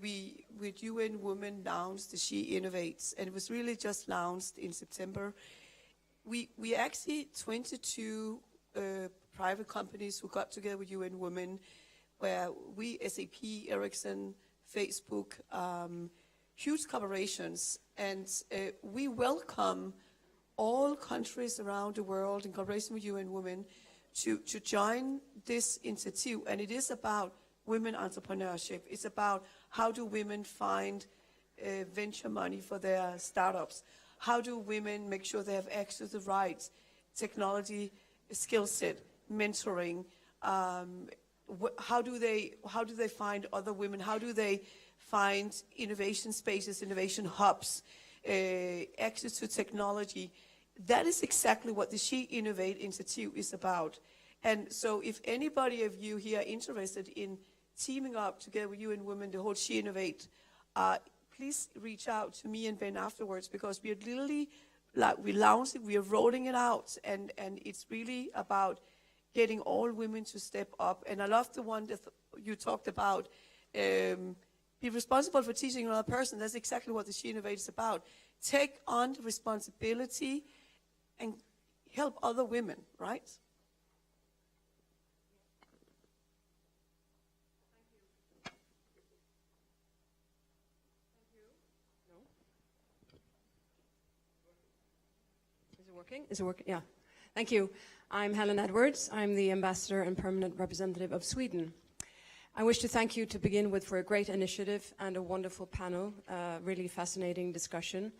we, with UN Women, launched the She Innovates, and it was really just launched in September, we actually 22 private companies who got together with UN Women, where we, SAP, Ericsson, Facebook, huge corporations, and we welcome all countries around the world in collaboration with UN Women to join this initiative. And it is about women entrepreneurship. It's about how do women find venture money for their startups? How do women make sure they have access to the right technology, skill set, mentoring? How do they find other women? How do they find innovation spaces, innovation hubs, access to technology? That is exactly what the She Innovate Institute is about. And so if anybody of you here are interested in teaming up together with UN Women, the whole She Innovate, please reach out to me and Ben afterwards, because we are literally, we launched it, we are rolling it out, and it's really about getting all women to step up. And I love the one that you talked about, be responsible for teaching another person. That's exactly what the She Innovate is about. Take on the responsibility and help other women, right?
Is it working? Yeah. Thank you. I'm Helen Edwards. I'm the Ambassador and Permanent Representative of Sweden. I wish to thank you to begin with for a great initiative and a wonderful panel, really fascinating discussion.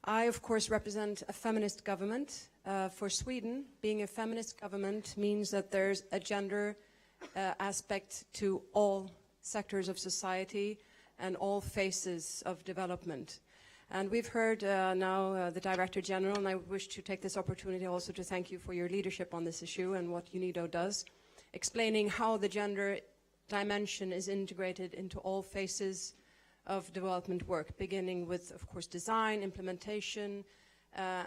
I, of course, represent a feminist government. For Sweden, being a feminist government means that there's a gender aspect to all sectors of society and all phases of development. And we've heard now the Director General, and I wish to take this opportunity also to thank you for your leadership on this issue and what UNIDO does, explaining how the gender dimension is integrated into all phases of development work, beginning with, of course, design, implementation,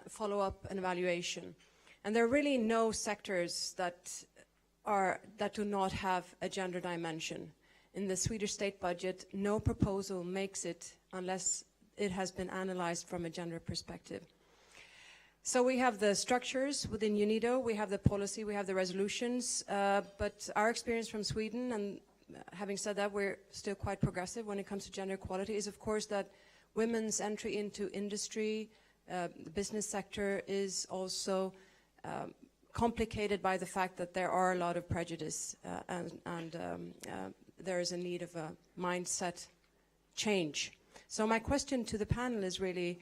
follow-up, and evaluation. And there are really no sectors that do not have a gender dimension. In the Swedish state budget, no proposal makes it unless it has been analyzed from a gender perspective. So we have the structures within UNIDO, we have the policy, we have the resolutions, but our experience from Sweden, and having said that, we're still quite progressive when it comes to gender equality, is of course that women's entry into industry, the business sector is also complicated by the fact that there are a lot of prejudice and there is a need of a mindset change. So my question to the panel is really,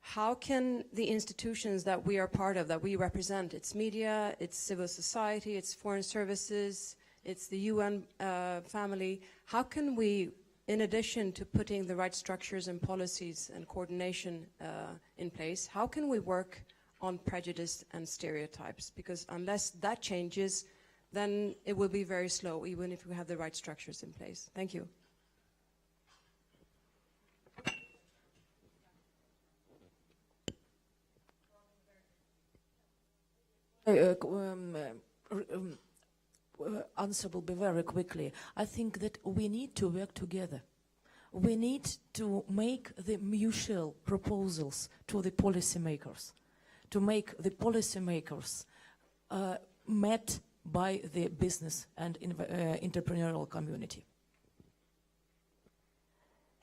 how can the institutions that we are part of, that we represent, it's media, it's civil society, it's foreign services, it's the UN family, how can we, in addition to putting the right structures and policies and coordination in place, how can we work on prejudice and stereotypes? Because unless that changes, then it will be very slow, even if we have the right structures in place. Thank you.
Answer will be very quickly. I think that we need to work together. We need to make the mutual proposals to the policymakers, to make the policymakers met by the business and entrepreneurial community.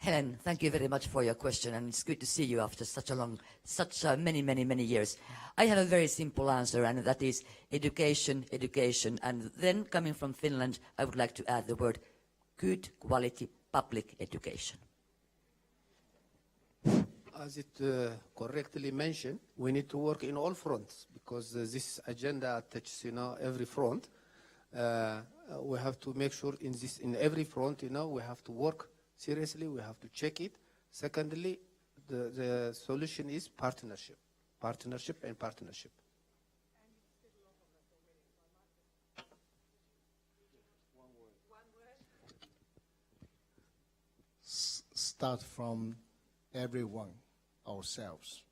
Helen, thank you very much for your question, and it's good to see you after such many years. I have a very simple answer, and that is education, education, and then coming from Finland, I would like to add the word good quality public education.
As it correctly mentioned, we need to work in all fronts because this agenda touches, every front. We have to make sure in every front, we have to work seriously, we have to check it. Secondly, the solution is partnership and partnership.
Start from everyone, ourselves.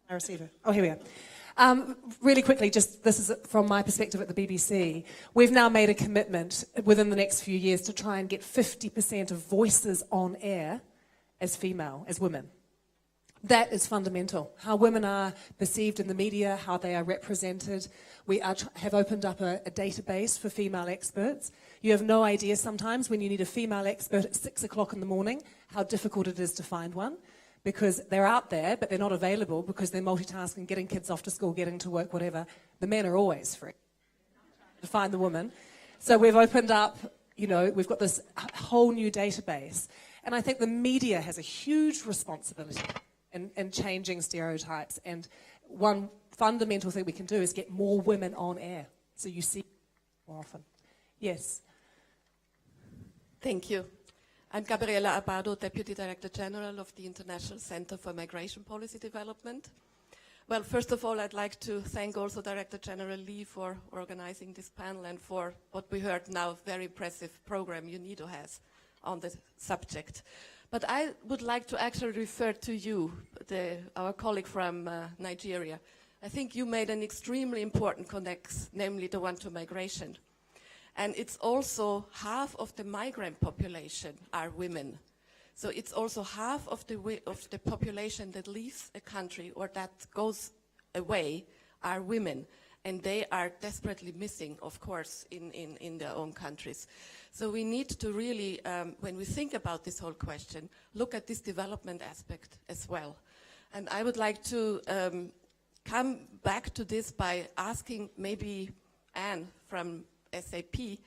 A receiver. Oh, here we are. Really quickly, just this is from my perspective at the BBC. We've now made a commitment within the next few years to try and get 50% of voices on air as female, as women. That is fundamental. How women are perceived in the media, how they are represented. We have opened up a database for female experts. You have no idea sometimes when you need a female expert at 6 o'clock in the morning how difficult it is to find one, because they're out there, but they're not available because they're multitasking, getting kids off to school, getting to work, whatever. The men are always free to find the woman. So we've opened up, we've got this whole new database. And I think the media has a huge responsibility in changing stereotypes. And one fundamental thing we can do is get more women on air, so you see more often. Yes.
Thank you. I'm Gabriela Abado, Deputy Director General of the International Center for Migration Policy Development. Well, first of all, I'd like to thank also Director General Lee for organizing this panel and for what we heard now, a very impressive program UNIDO has on the subject. But I would like to actually refer to you, our colleague from Nigeria. I think you made an extremely important connection, namely the one to migration. And it's also half of the migrant population are women. So it's also half of the population that leaves a country or that goes away are women. And they are desperately missing, of course, in their own countries. So we need to really, when we think about this whole question, look at this development aspect as well. And I would like to come back to this by asking maybe Anne from SAP,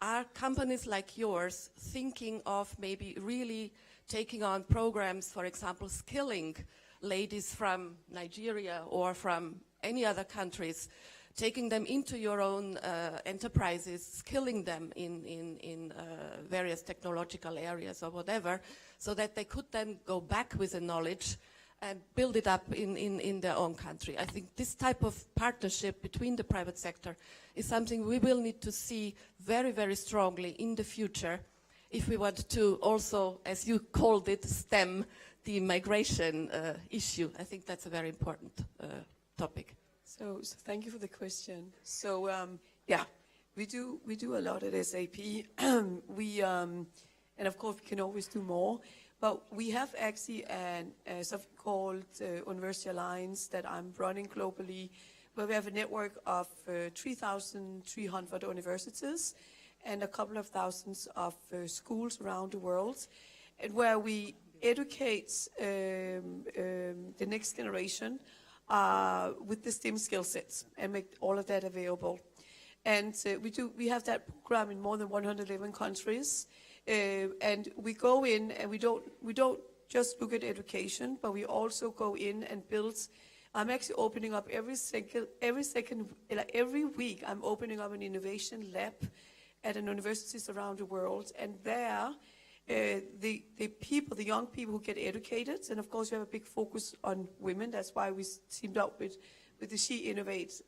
are companies like yours thinking of maybe really taking on programs, for example, skilling ladies from Nigeria or from any other countries, taking them into your own enterprises, skilling them in various technological areas or whatever, so that they could then go back with the knowledge and build it up in their own country. I think this type of partnership between the private sector is something we will need to see very, very strongly in the future if we want to also, as you called it, stem the migration issue. I think that's a very important topic.
So thank you for the question. So We do a lot at SAP. And of course we can always do more. But we have actually something called University Alliance that I'm running globally, where we have a network of 3,300 universities and a couple of thousands of schools around the world, and where we educate the next generation with the STEM skill sets and make all of that available. And we have that program in more than 111 countries. And we go in and we don't just look at education, but we also go in and build. I'm actually opening up every week. I'm opening up an innovation lab at universities around the world, and there, the young people who get educated, and of course we have a big focus on women. That's why we teamed up with the She Innovate,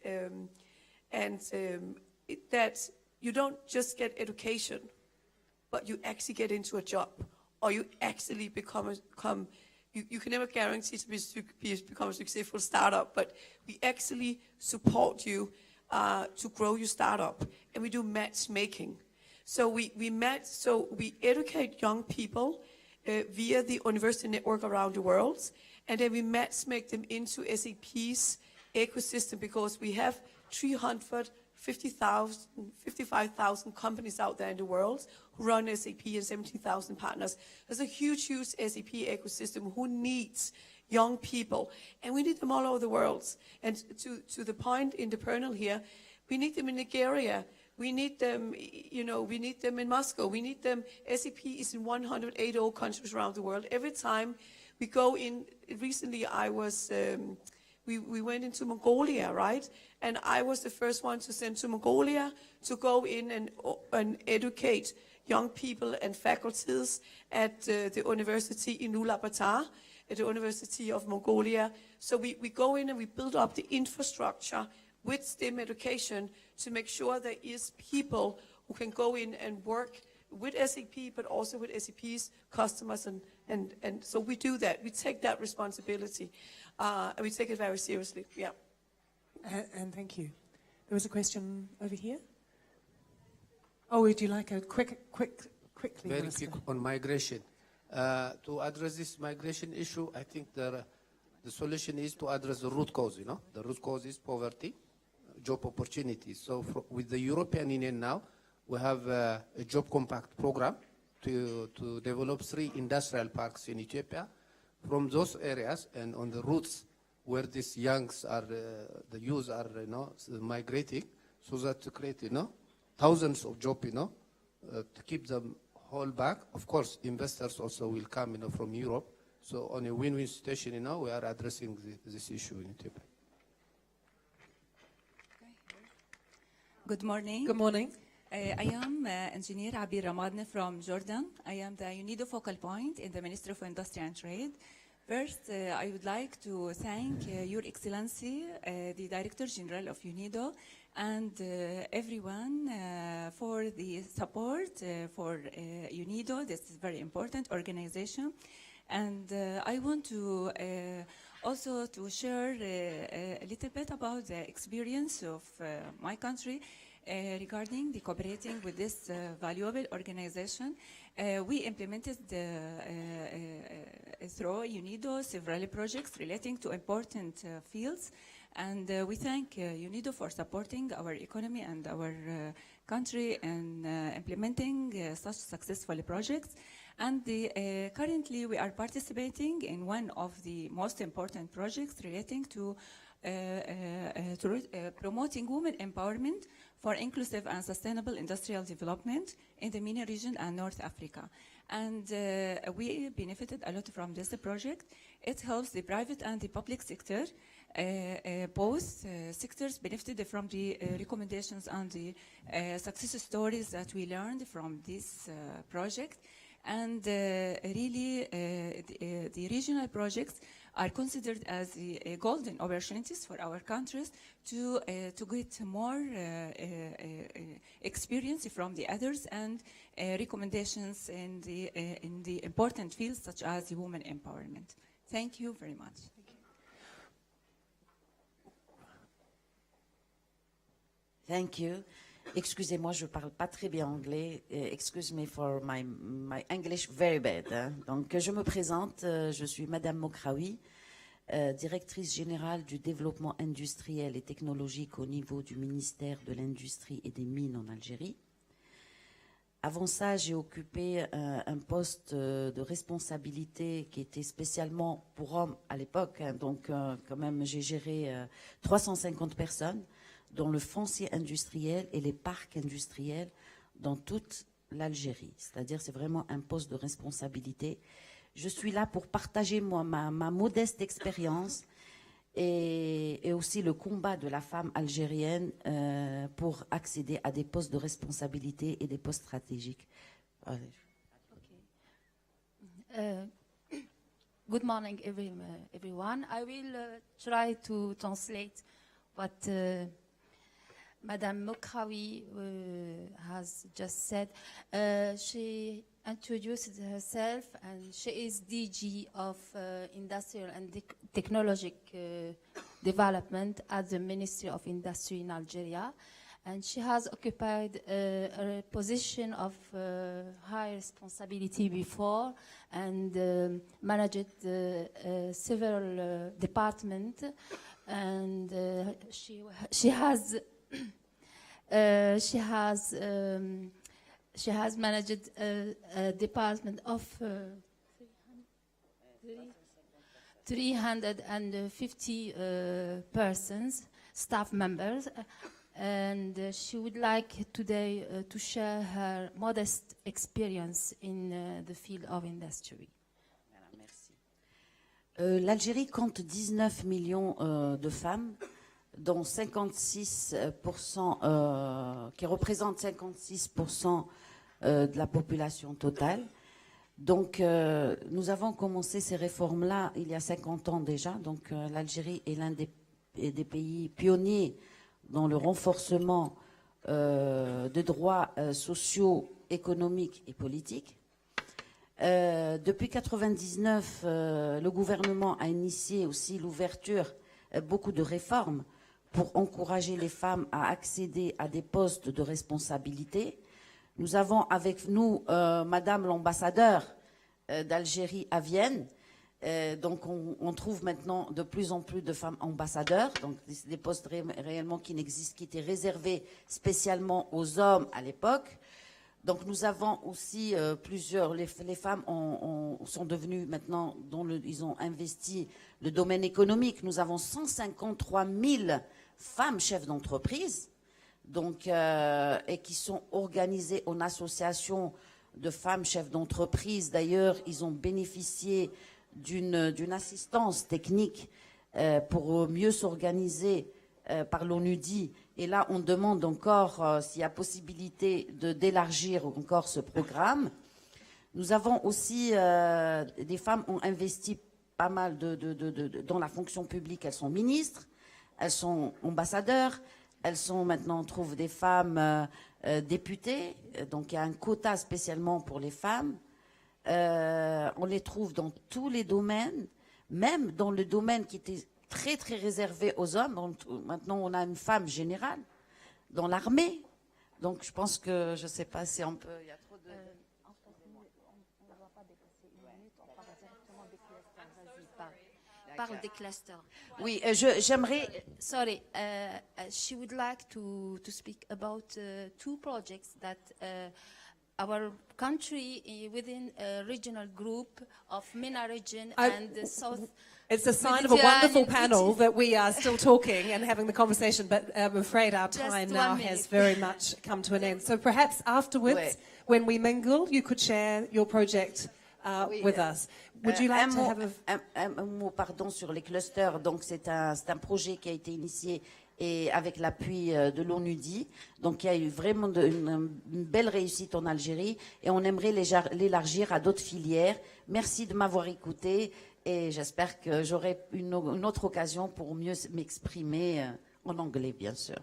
that you don't just get education, but you actually get into a job, or you actually become. You can never guarantee to become a successful startup, but we actually support you to grow your startup, and we do matchmaking. So we educate young people via the university network around the world, and then we matchmake them into SAP's ecosystem, because we have 55,000 companies out there in the world who run SAP, and 17,000 partners. There's a huge SAP ecosystem who needs young people, and we need them all over the world. And to the point in the panel here, we need them in Nigeria. We need them, we need them in Moscow. We need them. SAP is in 180 countries around the world. Every time we go in, recently we went into Mongolia, right? And I was the first one to send to Mongolia to go in and educate young people and faculties at the university in Ulaanbaatar, at the University of Mongolia. So we go in and we build up the infrastructure with STEM education to make sure there is people who can go in and work with SAP, but also with SAP's customers. And so we do that. We take that responsibility. And we take it very seriously, yeah.
And thank you. There was a question over here. Oh, would you like a quickly?
Very
Minister?
quick on migration. To address this migration issue, I think the solution is to address the root cause, The root cause is poverty, job opportunities. So with the European Union now, we have a job compact program to develop 3 industrial parks in Ethiopia. From those areas and on the routes where these youngs are, the youth are, migrating, so that to create, thousands of jobs, to keep them whole back. Of course, investors also will come, from Europe. So on a win-win situation, we are addressing this issue in Ethiopia.
Good morning.
Good morning.
I am Engineer Abir Ramadne from Jordan. I am the UNIDO focal point in the Ministry of Industry and Trade. First, I would like to thank Your Excellency, the Director General of UNIDO, and everyone for the support for UNIDO. This is a very important organization. And I want to also to share a little bit about the experience of my country regarding the cooperating with this valuable organization. We implemented through UNIDO several projects relating to important fields, and we thank UNIDO for supporting our economy and our country in implementing such successful projects. And currently we are participating in one of the most important projects relating to promoting women empowerment for inclusive and sustainable industrial development in the MENA region and North Africa. And we benefited a lot from this project. It helps the private and the public sector. Both sectors benefited from the recommendations and the success stories that we learned from this project. And really, the regional projects are considered as the golden opportunities for our countries to get more experience from the others and recommendations in the important fields such as the women empowerment. Thank you very much.
Thank you. Excusez-moi, je parle pas très bien anglais. Excuse me for my English very bad. Hein. Donc, je me présente. Je suis Madame Mokraoui, directrice générale du développement industriel et technologique au niveau du ministère de l'Industrie et des Mines en Algérie. Avant ça, j'ai occupé un poste de responsabilité qui était spécialement pour hommes à l'époque. Hein. Donc, quand même, j'ai géré 350 personnes dans le foncier industriel et les parcs industriels dans toute l'Algérie. C'est-à-dire, c'est vraiment un poste de responsabilité. Je suis là pour partager ma modeste expérience et aussi le combat de la femme algérienne pour accéder à des postes de responsabilité et des postes stratégiques.
Good morning, everyone. I will try to translate what Madame Mokraoui has just said. She introduced herself, and she is DG of Industrial and Technologic Development at the Ministry of Industry in Algeria. And she has occupied a position of high responsibility before and managed several departments. And she has managed a department of 350 persons, staff members, and she would like today to share her modest experience in the field of industry.
L'Algérie compte 19 millions de femmes, dont 56%, qui représentent 56% de la population totale. Donc, nous avons commencé ces réformes-là il y a 50 ans déjà. Donc, l'Algérie est l'un des pays pionniers dans le renforcement des droits sociaux, économiques et politiques. Depuis 1999, le gouvernement a initié aussi l'ouverture, beaucoup de réformes pour encourager les femmes à accéder à des postes de responsabilité. Nous avons avec nous Madame l'ambassadeur d'Algérie à Vienne. Donc on trouve maintenant de plus en plus de femmes ambassadeurs, donc des postes réellement qui n'existent, qui étaient réservés spécialement aux hommes à l'époque. Donc nous avons aussi plusieurs, les femmes sont devenues maintenant, ils ont investi le domaine économique. Nous avons 153 000 femmes chefs d'entreprise, donc et qui sont organisées en association de femmes chefs d'entreprise. D'ailleurs, ils ont bénéficié d'une assistance technique pour mieux s'organiser par l'UNIDO. Et là, on demande encore s'il y a possibilité d'élargir encore ce programme. Nous avons aussi, des femmes ont investi pas mal dans la fonction publique. Elles sont ministres, elles sont ambassadeurs, elles sont maintenant, on trouve des femmes députées. Donc il y a un quota spécialement pour les femmes. On les trouve dans tous les domaines, même dans le domaine qui était très très réservé aux hommes. Maintenant, on a une femme générale dans l'armée. Donc, je pense que, je ne sais pas si on peut... Il y a trop de...
Parle des clusters.
Oui, j'aimerais...
Sorry, she would like to speak about two projects that our country within a regional group of MENA region and the South.
It's a sign of a wonderful panel that we are still talking and having the conversation, but I'm afraid our time now has very much come to an end. So perhaps afterwards, when we mingle, you could share your project with us. Would you like to have
un mot, pardon, sur les clusters. Donc, c'est un projet qui a été initié et avec l'appui de l'ONUDI. Donc, il y a eu vraiment une belle réussite en Algérie et on aimerait l'élargir à d'autres filières. Merci de m'avoir écouté et j'espère que j'aurai une autre occasion pour mieux m'exprimer en anglais, bien sûr.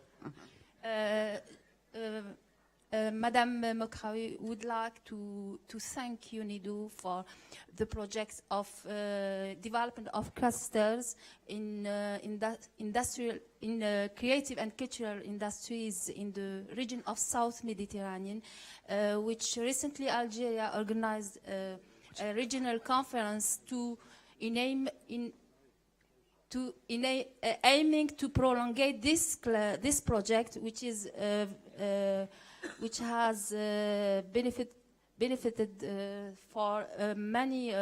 Madame Mokrawi would like to thank UNIDO for the projects of development of clusters in creative and cultural industries in the region of South Mediterranean, which recently Algeria organized a regional conference aiming to prolongate this project, which has benefited for many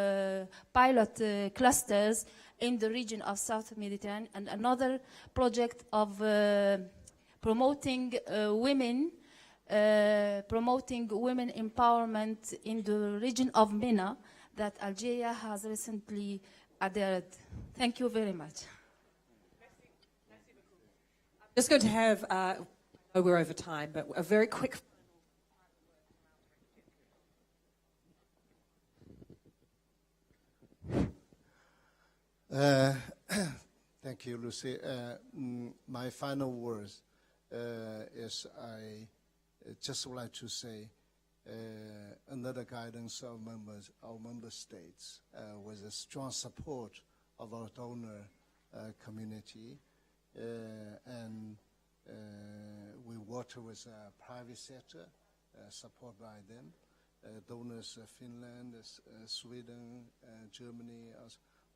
pilot clusters in the region of South Mediterranean, and another project of promoting women empowerment in the region of MENA that Algeria has recently adhered. Thank you very much.
I'm just going to have, we're over time, but a very quick.
Thank you, Lucy. My final words is I just would like to say another guidance of our member states with the strong support of our donor community, and we work with private sector, support by them, donors Finland, Sweden, Germany,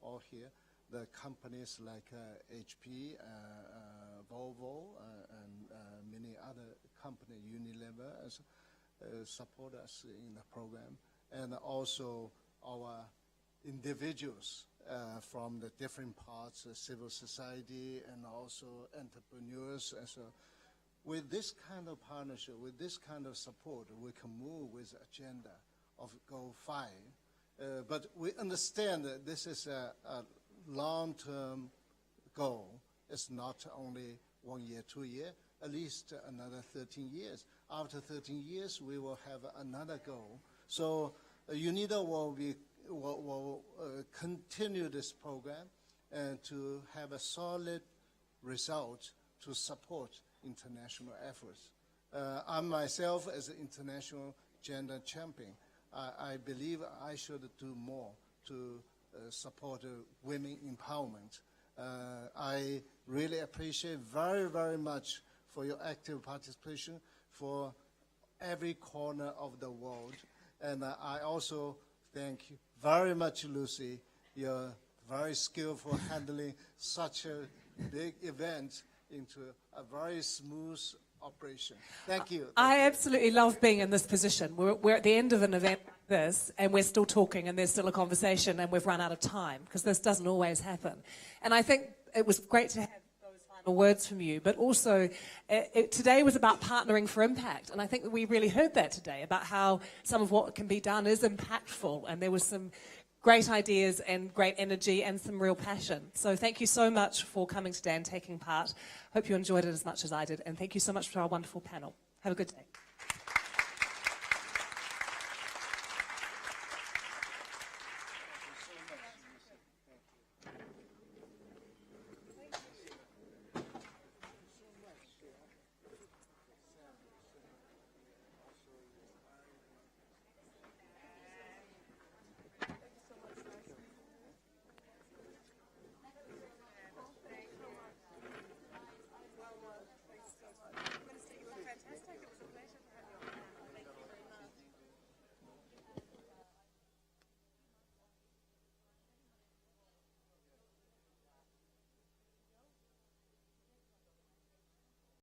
all here. The companies like HP, Volvo, and many other companies, Unilever, support us in the program, and also our individuals from the different parts of civil society and also entrepreneurs. And so with this kind of partnership, with this kind of support, we can move with the agenda of Goal 5. But we understand that this is a long-term goal. It's not only 1 year, 2 years, at least another 13 years. After 13 years, we will have another goal. So UNIDO will continue this program and to have a solid result to support international efforts. I myself, as an international gender champion, I believe I should do more to support women empowerment. I really appreciate very, very much for your active participation for every corner of the world. And I also thank you very much, Lucy. You're very skillful handling such a big event into a very smooth operation. Thank you.
I absolutely love being in this position. We're at the end of an event like this, and we're still talking, and there's still a conversation, and we've run out of time, because this doesn't always happen. And I think it was great to have those final words from you, but also today was about partnering for impact, and I think that we really heard that today, about how some of what can be done is impactful, and there was some great ideas and great energy and some real passion. So thank you so much for coming today and taking part. Hope you enjoyed it as much as I did, and thank you so much for our wonderful panel. Have a good day.